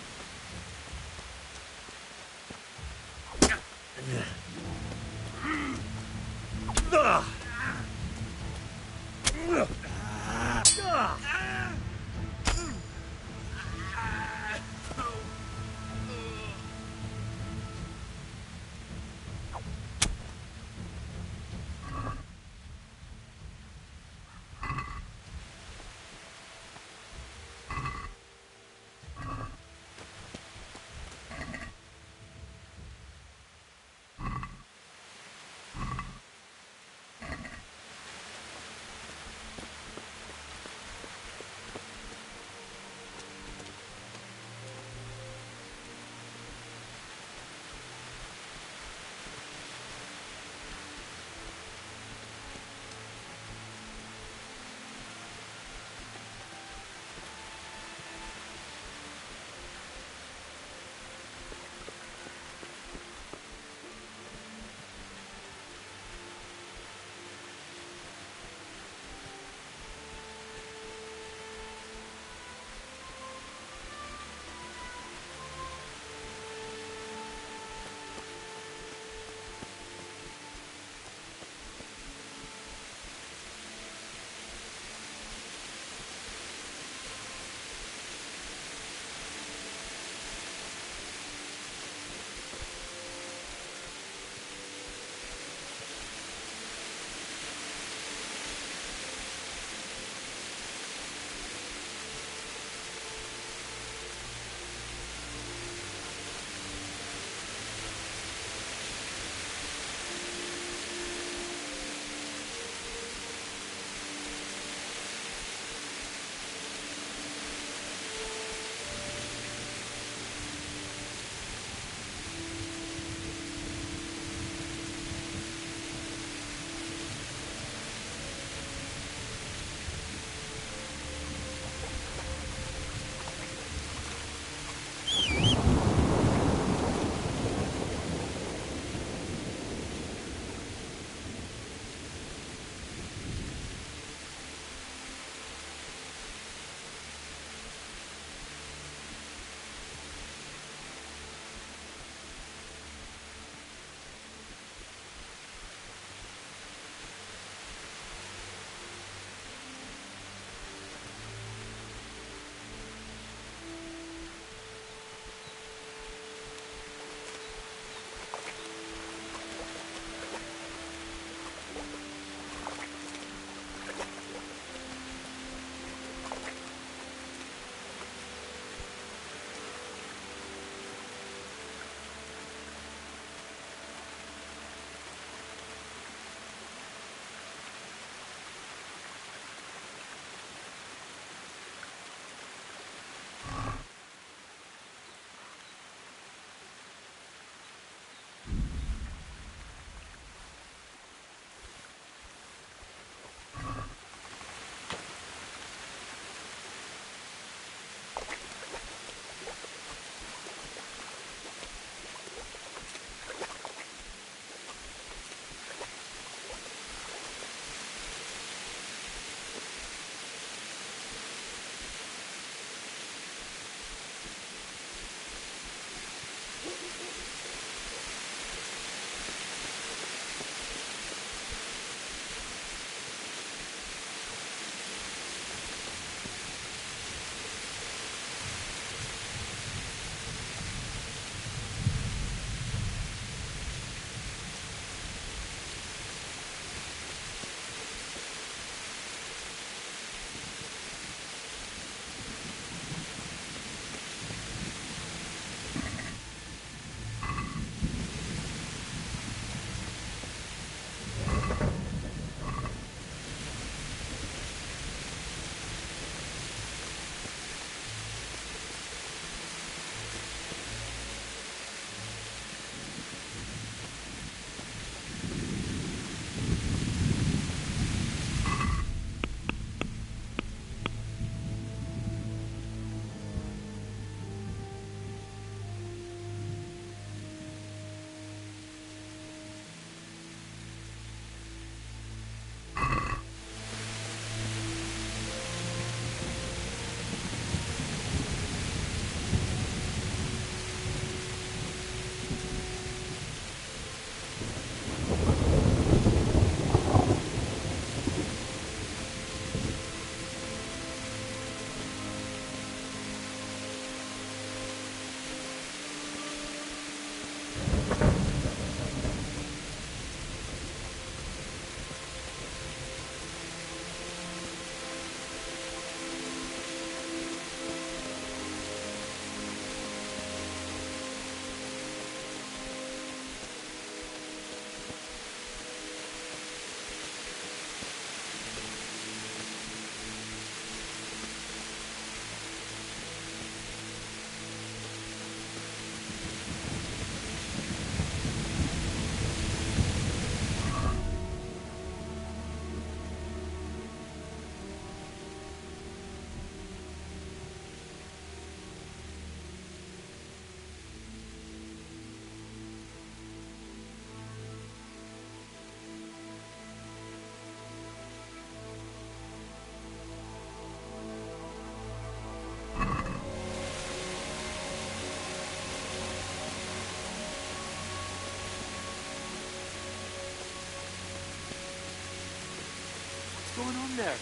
What's going on there?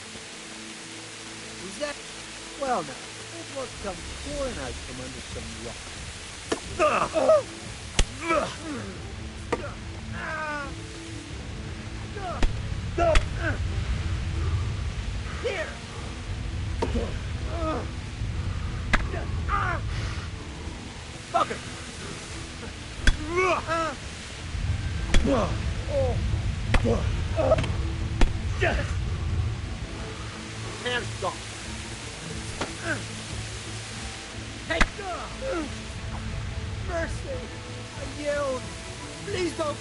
Who's that? Well, now, it must come pouring out from under some rock. Here! Fucker! Hands off! Hey! Mercy! I yelled! Please don't!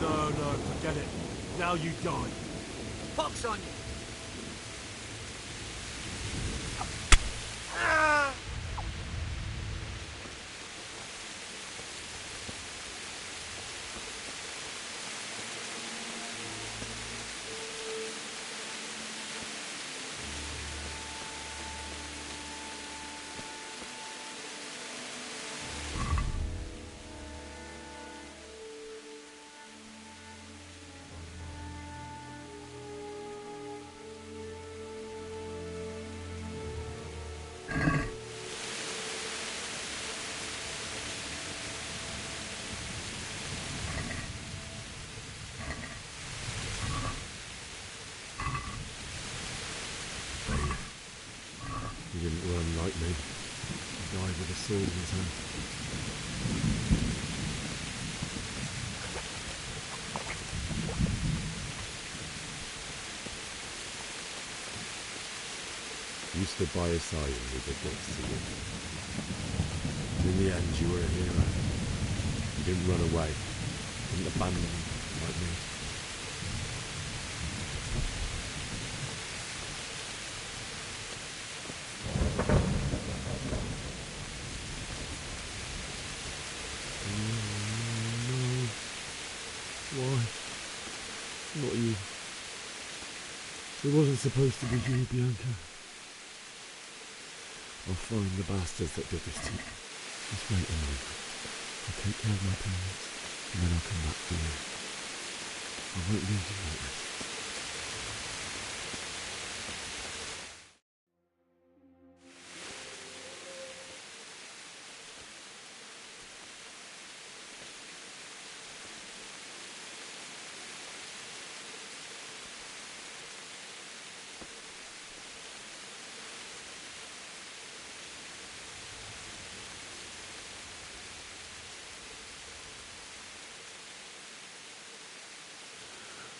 No, forget it. Now you die. Pox on you! He didn't run like me. He died with a sword in his hand. You stood by his side and we did not see it. And in the end, you were a hero. You didn't run away. You didn't abandon him like me. Why? Not you. It wasn't supposed to be you, Bianca. I'll find the bastards that did this to you. Just wait a moment. I'll take care of my parents, and then I'll come back for you. I won't leave you like this.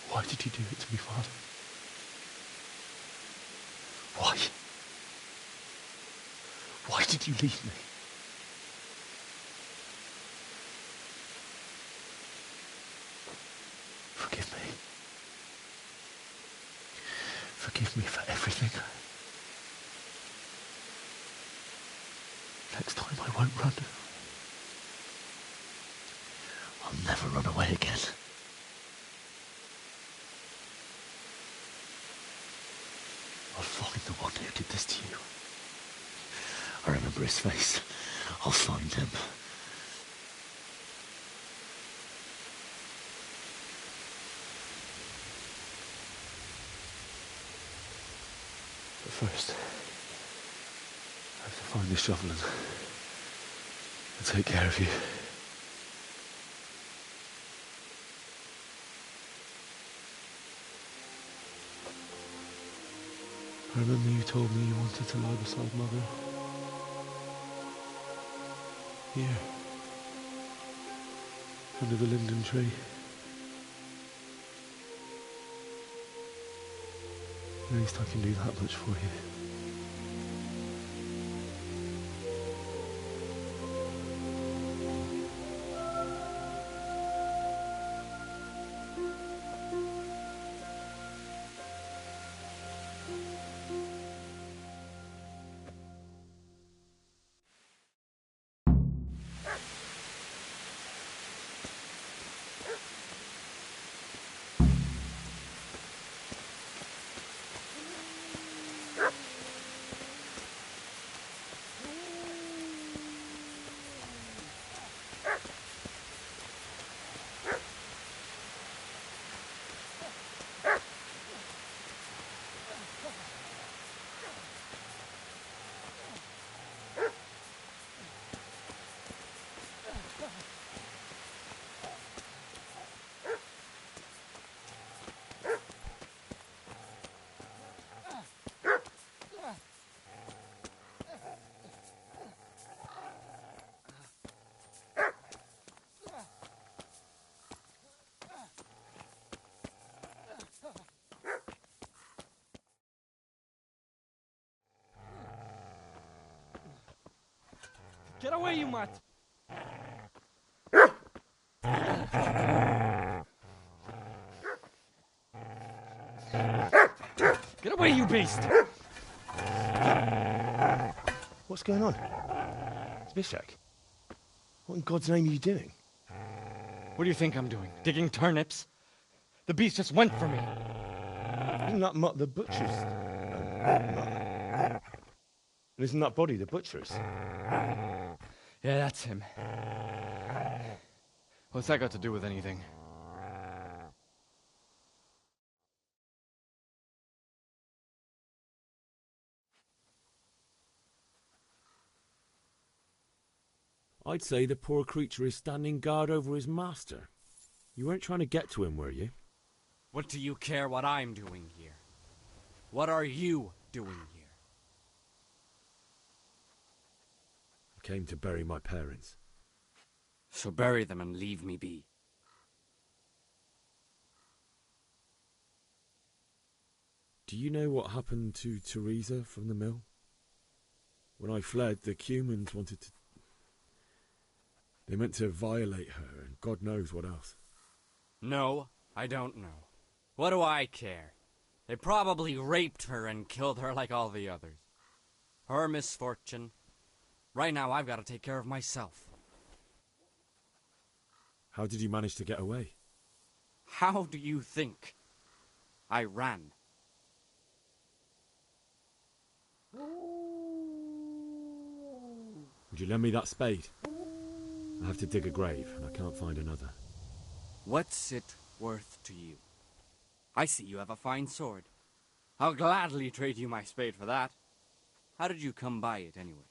Why did you do it to me, Father? Why? Why did you leave me? Forgive me. Forgive me for everything. Next time I won't run. I'll never run away again. I'll find the one who did this to you. I remember his face. I'll find him. But first, I have to find this shovel and take care of you. I remember you told me you wanted to lie beside Mother. Here. Under the linden tree. At least I can do that much for you. Get away, you mutt! Get away, you beast! What's going on? Zbyszek, what in God's name are you doing? What do you think I'm doing? Digging turnips? The beast just went for me. Isn't that Mutt the butcher's? And isn't that body the butcher's? Yeah, that's him. What's that got to do with anything? I'd say the poor creature is standing guard over his master. You weren't trying to get to him, were you? What do you care what I'm doing here? What are you doing here? I came to bury my parents. So bury them and leave me be. Do you know what happened to Teresa from the mill? When I fled, the Cumans wanted to... They meant to violate her, and God knows what else. No, I don't know. What do I care? They probably raped her and killed her like all the others. Her misfortune. Right now, I've got to take care of myself. How did you manage to get away? How do you think? I ran. Would you lend me that spade? I have to dig a grave, and I can't find another. What's it worth to you? I see you have a fine sword. I'll gladly trade you my spade for that. How did you come by it, anyway?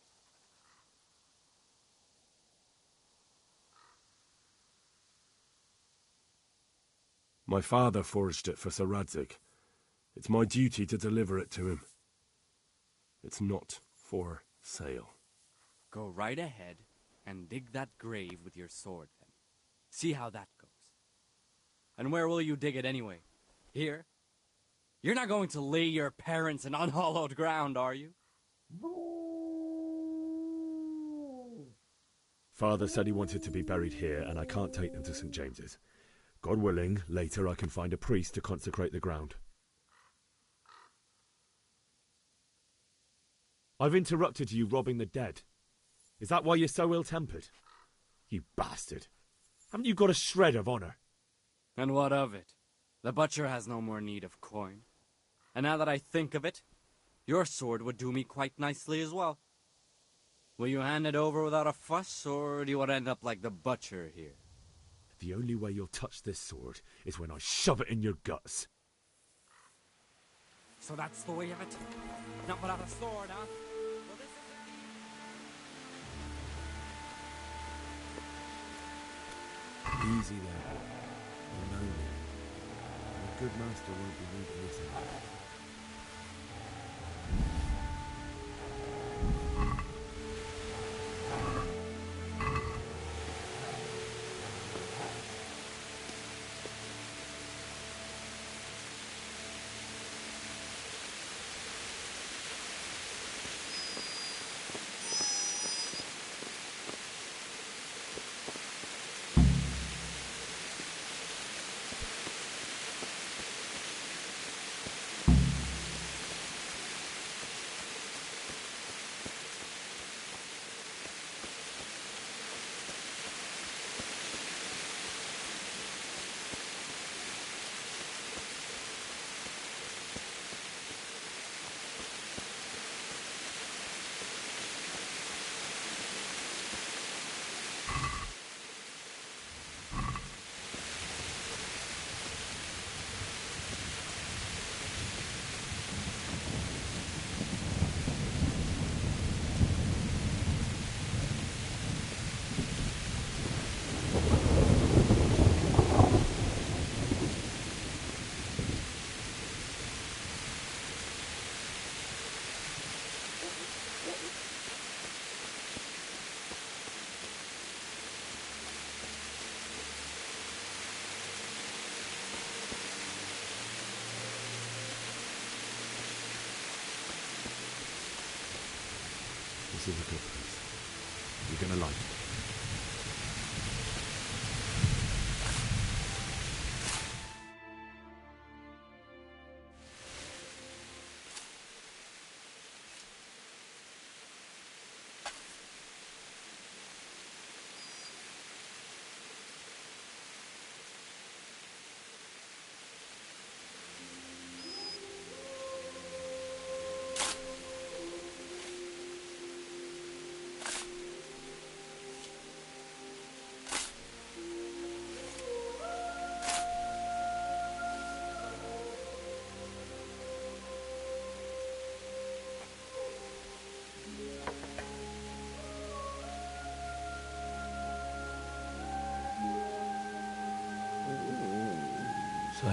My father forged it for Sir Radzig. It's my duty to deliver it to him. It's not for sale. Go right ahead and dig that grave with your sword, then. See how that goes. And where will you dig it anyway? Here? You're not going to lay your parents in unhallowed ground, are you? Father said he wanted to be buried here, and I can't take them to St. James's. God willing, later I can find a priest to consecrate the ground. I've interrupted you robbing the dead. Is that why you're so ill-tempered? You bastard. Haven't you got a shred of honour? And what of it? The butcher has no more need of coin. And now that I think of it, your sword would do me quite nicely as well. Will you hand it over without a fuss, or do you want to end up like the butcher here? The only way you'll touch this sword is when I shove it in your guts. So that's the way of it? Not without a sword, huh? Easy there. You know me. A good master won't be leaving this out. This is a good place. You you're going to like. So,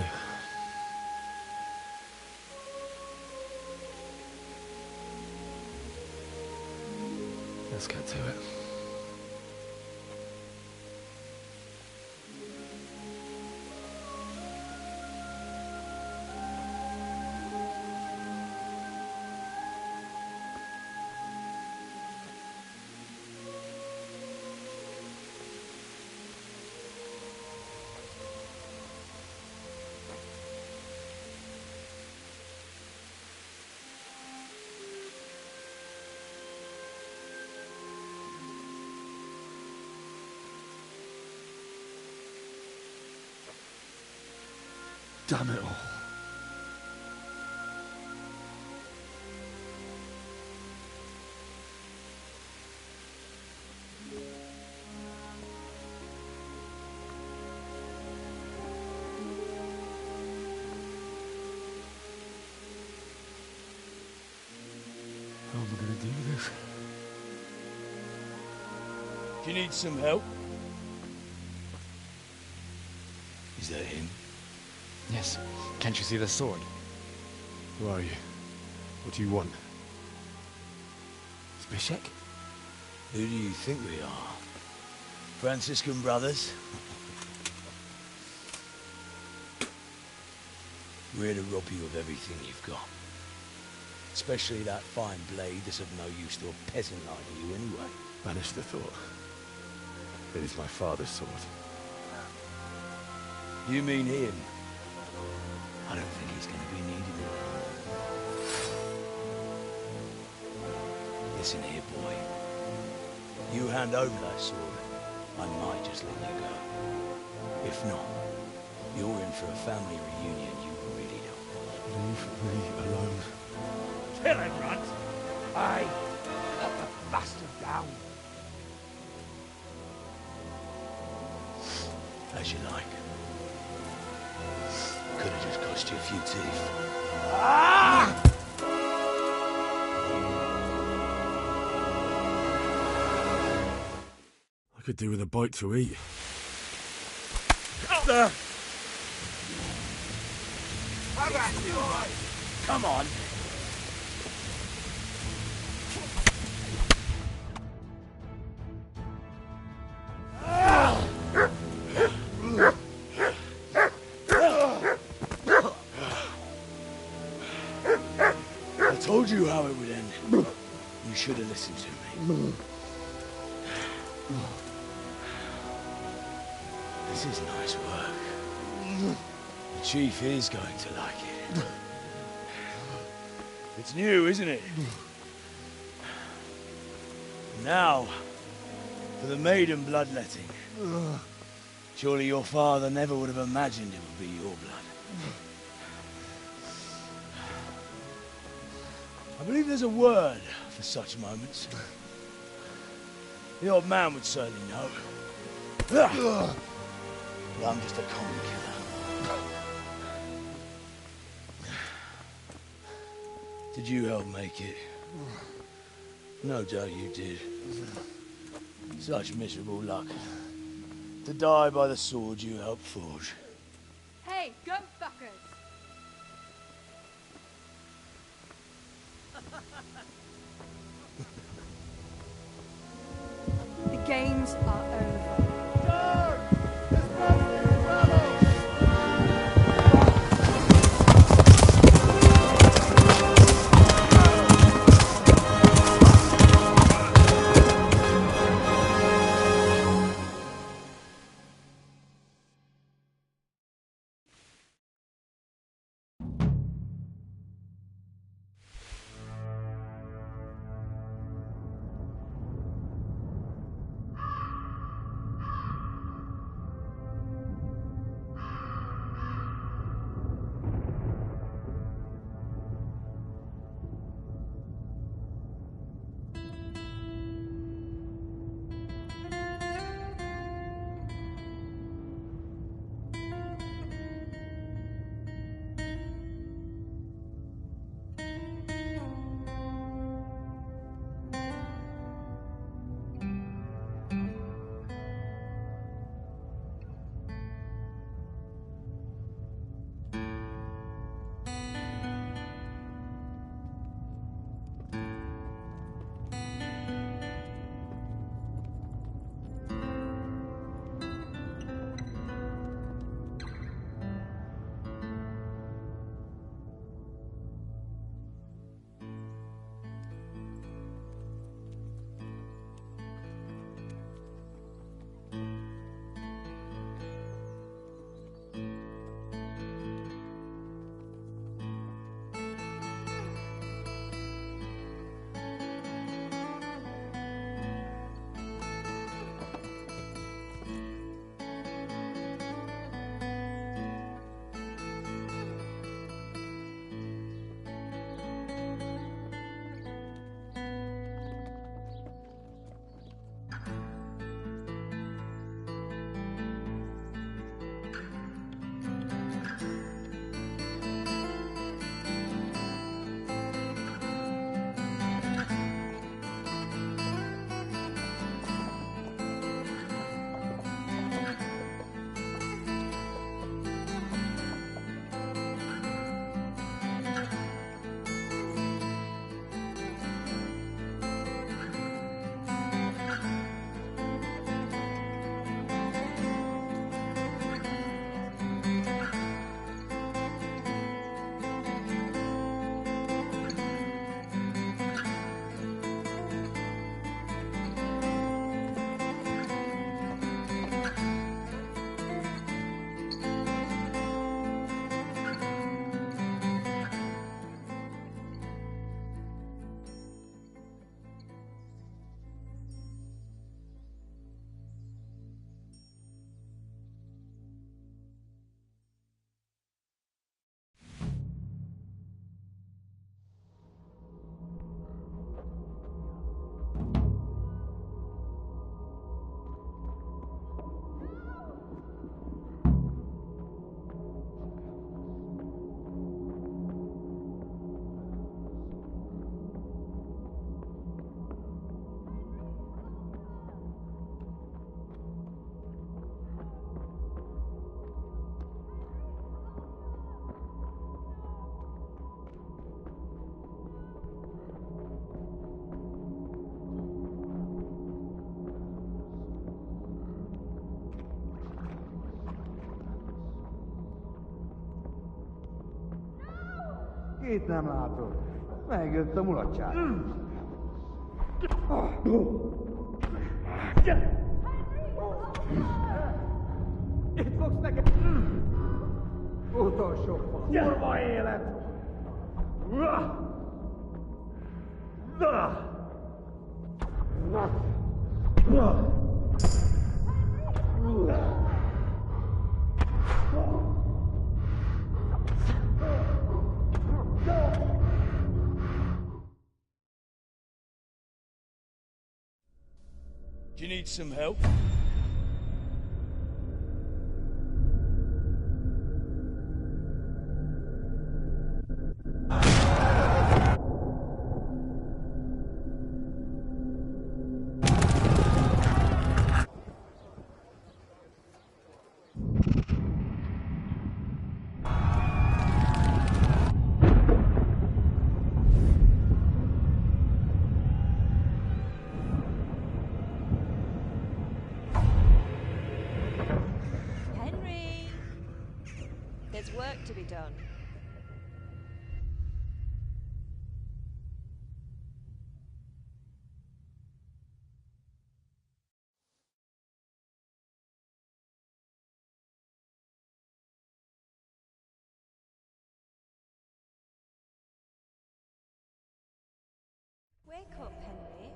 let's get to it. Damn it all. How am I going to do this? Do you need some help? Is that him? Yes. Can't you see the sword? Who are you? What do you want? Zbyszek? Who do you think we are? Franciscan brothers? We're here to rob you of everything you've got. Especially that fine blade that's of no use to a peasant like you anyway. Banish the thought. It is my father's sword. You mean him? I don't think he's going to be needed. Listen here, boy. You hand over that sword, I might just let you go. If not, you're in for a family reunion you really don't want. Leave me alone. Kill him, Runt! Aye, cut the bastard down. As you like. Could have just cost you a few teeth. Ah! I could do with a bite to eat. Out there! Come on. I told you how it would end. You should have listened to me. This is nice work. The chief is going to like it. It's new, isn't it? Now, for the maiden bloodletting. Surely your father never would have imagined it would be your blood. I believe there's a word for such moments. The old man would certainly know. But I'm just a common killer. Did you help make it? No doubt you did. Such miserable luck. To die by the sword you helped forge. Hey, gun fuckers! The games are over. Két nem látod. Megjött a mulatság. Itt fogsz neked! Utolsó kurva élet! Do you need some help? Henry! There's work to be done. Wake up, Henry.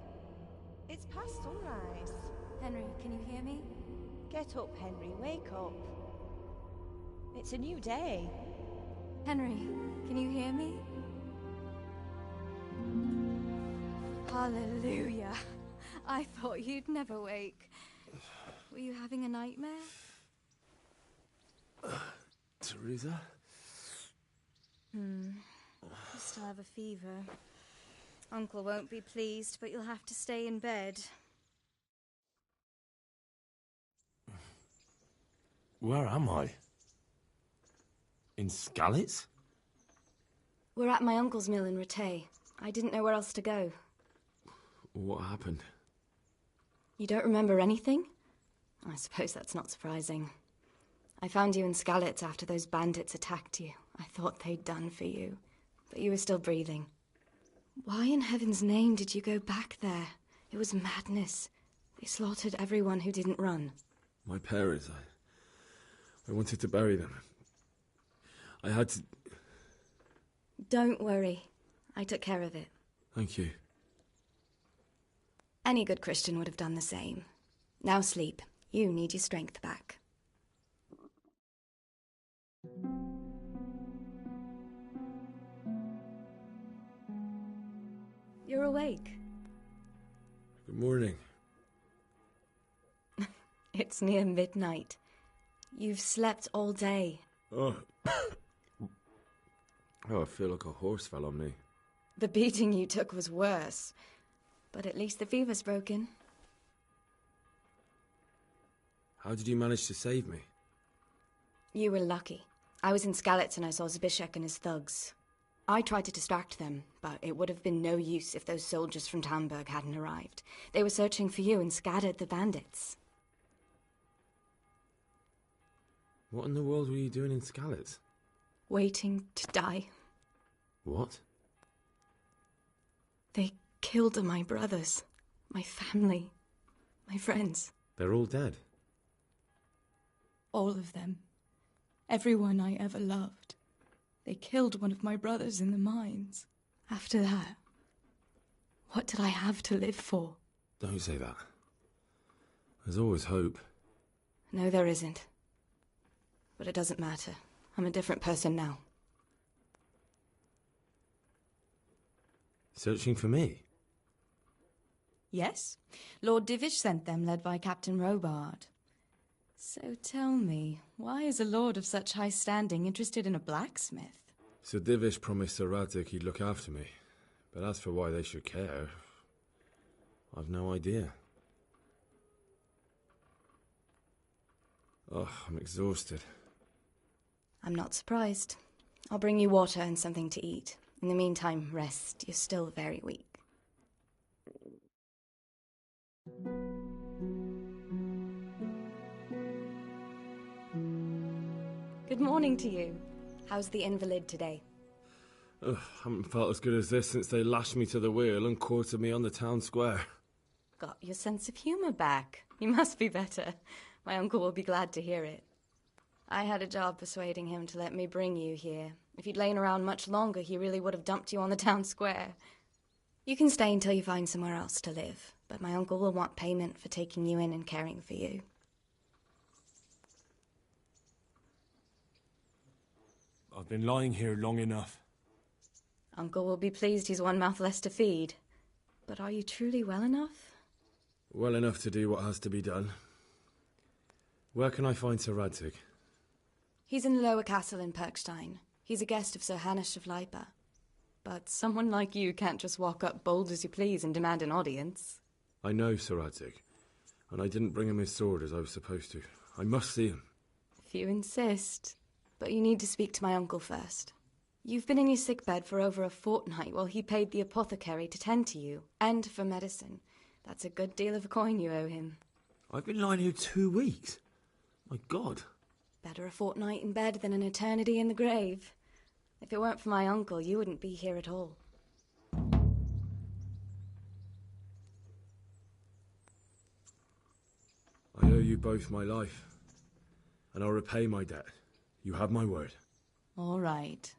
It's past sunrise. Henry, can you hear me? Get up, Henry. Wake up. It's a new day. Henry, can you hear me? Hallelujah. I thought you'd never wake. Were you having a nightmare? Teresa? You still have a fever. Uncle won't be pleased, but you'll have to stay in bed. Where am I? In Skalitz? We're at my uncle's mill in Rattay. I didn't know where else to go. What happened? You don't remember anything? I suppose that's not surprising. I found you in Skalitz after those bandits attacked you. I thought they'd done for you, but you were still breathing. Why in heaven's name did you go back there? It was madness. They slaughtered everyone who didn't run. My parents, I wanted to bury them. I had to... Don't worry. I took care of it. Thank you. Any good Christian would have done the same. Now sleep. You need your strength back. You're awake. Good morning. It's near midnight. You've slept all day. Oh. I feel like a horse fell on me. The beating you took was worse. But at least the fever's broken. How did you manage to save me? You were lucky. I was in Skalitz and I saw Zbyszek and his thugs. I tried to distract them, but it would have been no use if those soldiers from Tamburg hadn't arrived. They were searching for you and scattered the bandits. What in the world were you doing in Skalitz? Waiting to die. What? They killed my brothers, my family, my friends. They're all dead. All of them. Everyone I ever loved. They killed one of my brothers in the mines. After that, what did I have to live for? Don't say that. There's always hope. No, there isn't. But it doesn't matter. I'm a different person now. Searching for me? Yes. Lord Divish sent them, led by Captain Robard. So tell me, why is a lord of such high standing interested in a blacksmith? Sir Divish promised Sir Radzik he'd look after me. But as for why they should care, I've no idea. Oh, I'm exhausted. I'm not surprised. I'll bring you water and something to eat. In the meantime, rest. You're still very weak. Good morning to you. How's the invalid today? Ugh, haven't felt as good as this since they lashed me to the wheel and quartered me on the town square. Got your sense of humour back. You must be better. My uncle will be glad to hear it. I had a job persuading him to let me bring you here. If you'd lain around much longer, he really would have dumped you on the town square. You can stay until you find somewhere else to live, but my uncle will want payment for taking you in and caring for you. I've been lying here long enough. Uncle will be pleased he's one mouth less to feed. But are you truly well enough? Well enough to do what has to be done. Where can I find Sir Radzig? He's in the lower castle in Perkstein. He's a guest of Sir Hanush of Leipa. But someone like you can't just walk up bold as you please and demand an audience. I know Sir Radzig, and I didn't bring him his sword as I was supposed to. I must see him. If you insist. But you need to speak to my uncle first. You've been in your sickbed for over a fortnight while he paid the apothecary to tend to you, and for medicine. That's a good deal of coin you owe him. I've been lying here 2 weeks. My God. Better a fortnight in bed than an eternity in the grave. If it weren't for my uncle, you wouldn't be here at all. I owe you both my life, and I'll repay my debt. You have my word. All right.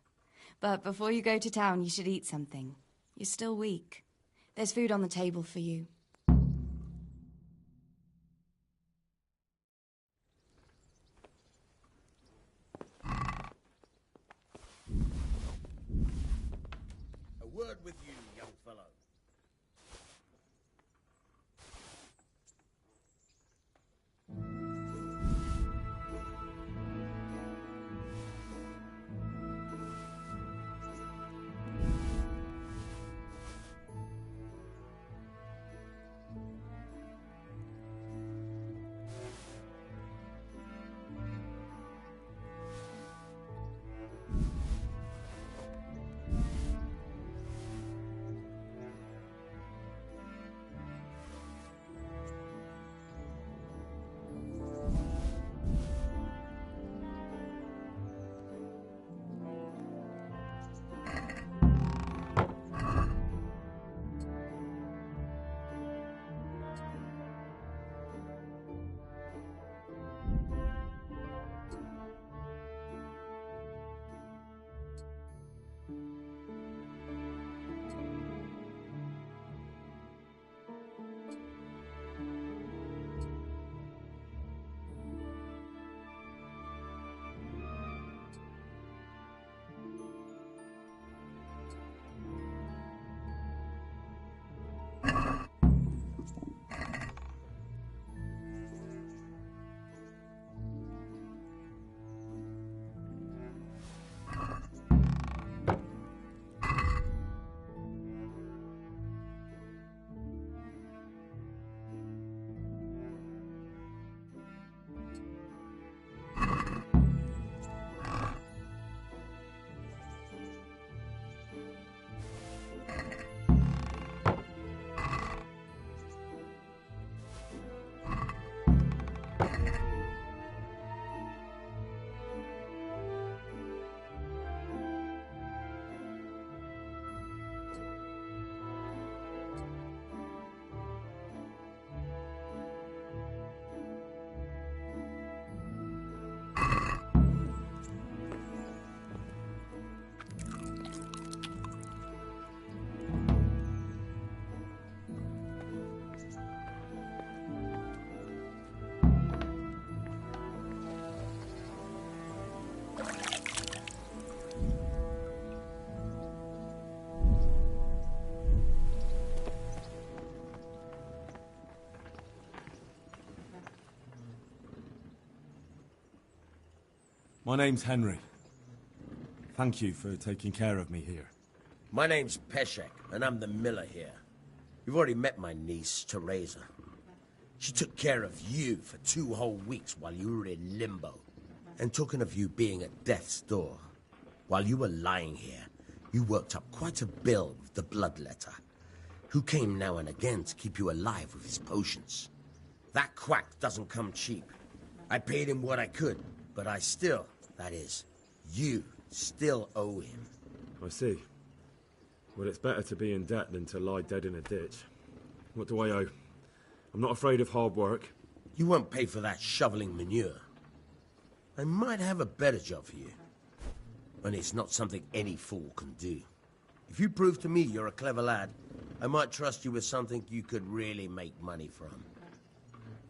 But before you go to town, you should eat something. You're still weak. There's food on the table for you. A word with you, young fellow. My name's Henry. Thank you for taking care of me here. My name's Peshek, and I'm the miller here. You've already met my niece, Teresa. She took care of you for 2 whole weeks while you were in limbo. And talking of you being at death's door, while you were lying here, you worked up quite a bill with the bloodletter, who came now and again to keep you alive with his potions. That quack doesn't come cheap. I paid him what I could, but I still, that is, you still owe him. I see. Well, it's better to be in debt than to lie dead in a ditch. What do I owe? I'm not afraid of hard work. You won't pay for that shoveling manure. I might have a better job for you. And it's not something any fool can do. If you prove to me you're a clever lad, I might trust you with something you could really make money from.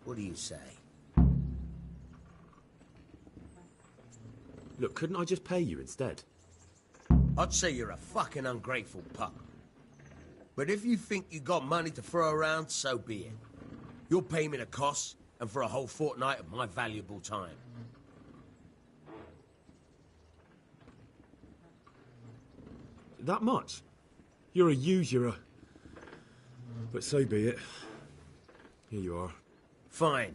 What do you say? Look, couldn't I just pay you instead? I'd say you're a fucking ungrateful pup. But if you think you got money to throw around, so be it. You'll pay me the costs, and for a whole fortnight of my valuable time. That much? You're a usurer. But so be it. Here you are. Fine.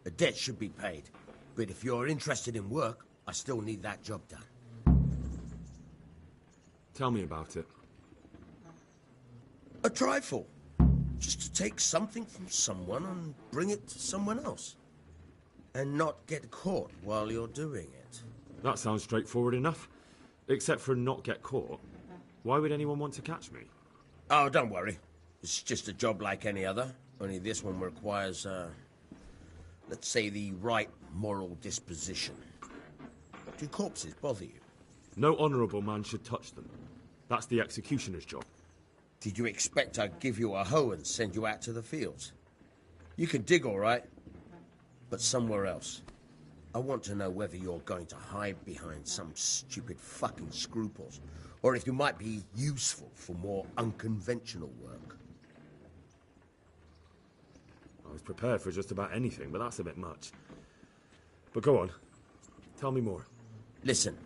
The debt should be paid. But if you're interested in work, I still need that job done. Tell me about it. A trifle. Just to take something from someone and bring it to someone else. And not get caught while you're doing it. That sounds straightforward enough. Except for not get caught. Why would anyone want to catch me? Oh, don't worry. It's just a job like any other. Only this one requires, let's say, the right moral disposition. Do corpses bother you? No honourable man should touch them. That's the executioner's job. Did you expect I'd give you a hoe and send you out to the fields? You can dig all right, but somewhere else. I want to know whether you're going to hide behind some stupid fucking scruples, or if you might be useful for more unconventional work. I was prepared for just about anything, but that's a bit much. But go on. Tell me more. Listen,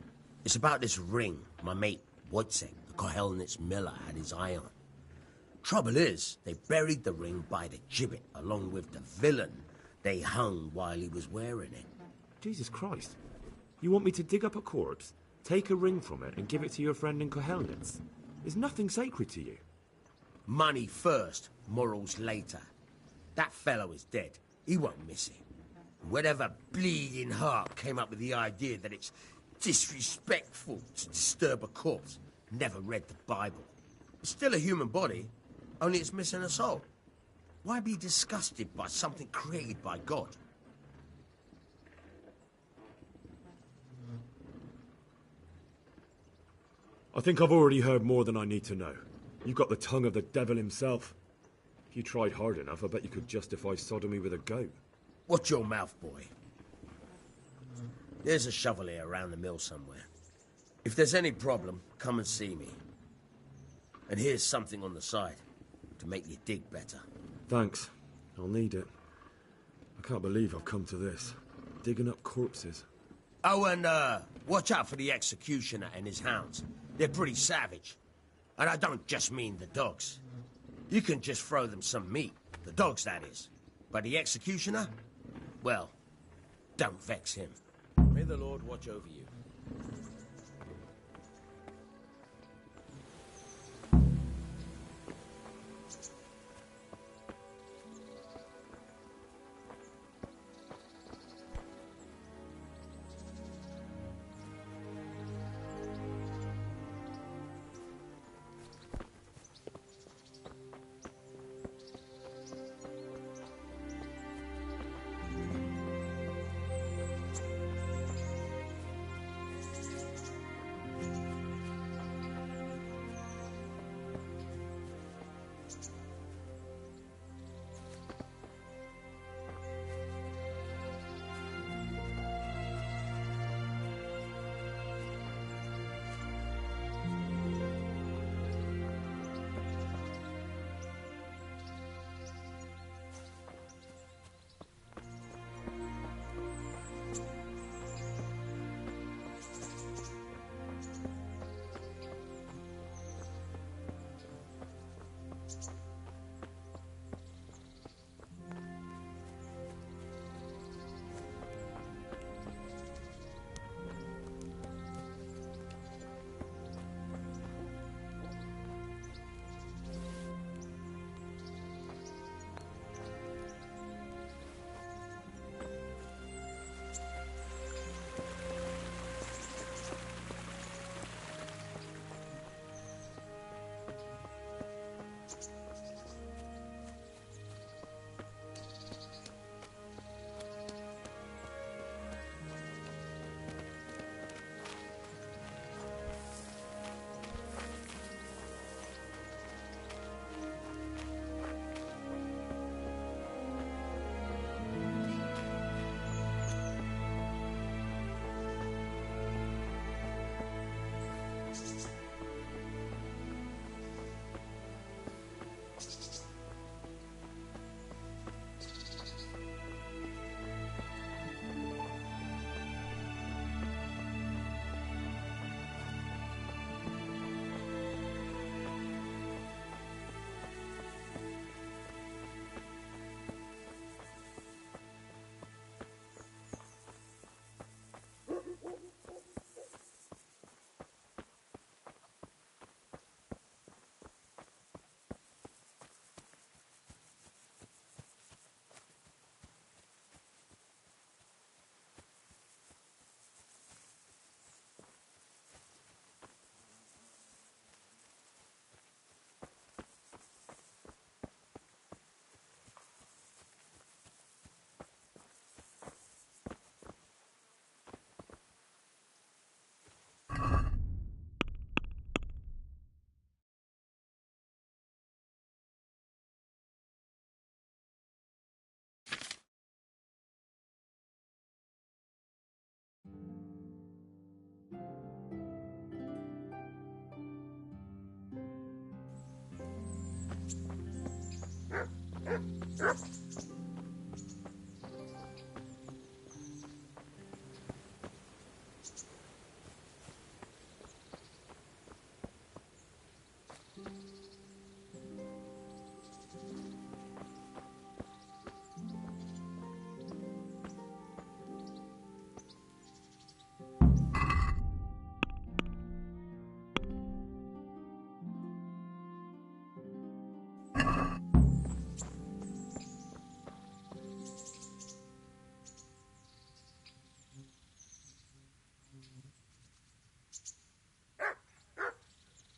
it's about this ring my mate Wojciech, the Kohelnitz miller, had his eye on. Trouble is, they buried the ring by the gibbet, along with the villain they hung while he was wearing it. Jesus Christ. You want me to dig up a corpse, take a ring from it, and give it to your friend in Kohelnitz? Is nothing sacred to you? Money first, morals later. That fellow is dead. He won't miss it. Whatever bleeding heart came up with the idea that it's disrespectful to disturb a corpse never read the Bible. It's still a human body, only it's missing a soul. Why be disgusted by something created by God? I think I've already heard more than I need to know. You've got the tongue of the devil himself. If you tried hard enough, I bet you could justify sodomy with a goat. Watch your mouth, boy. There's a shovel here around the mill somewhere. If there's any problem, come and see me. And here's something on the side to make you dig better. Thanks. I'll need it. I can't believe I've come to this. Digging up corpses. Oh, and watch out for the executioner and his hounds. They're pretty savage. And I don't just mean the dogs. You can just throw them some meat. The dogs, that is. But the executioner? Well, don't vex him. May the Lord watch over you.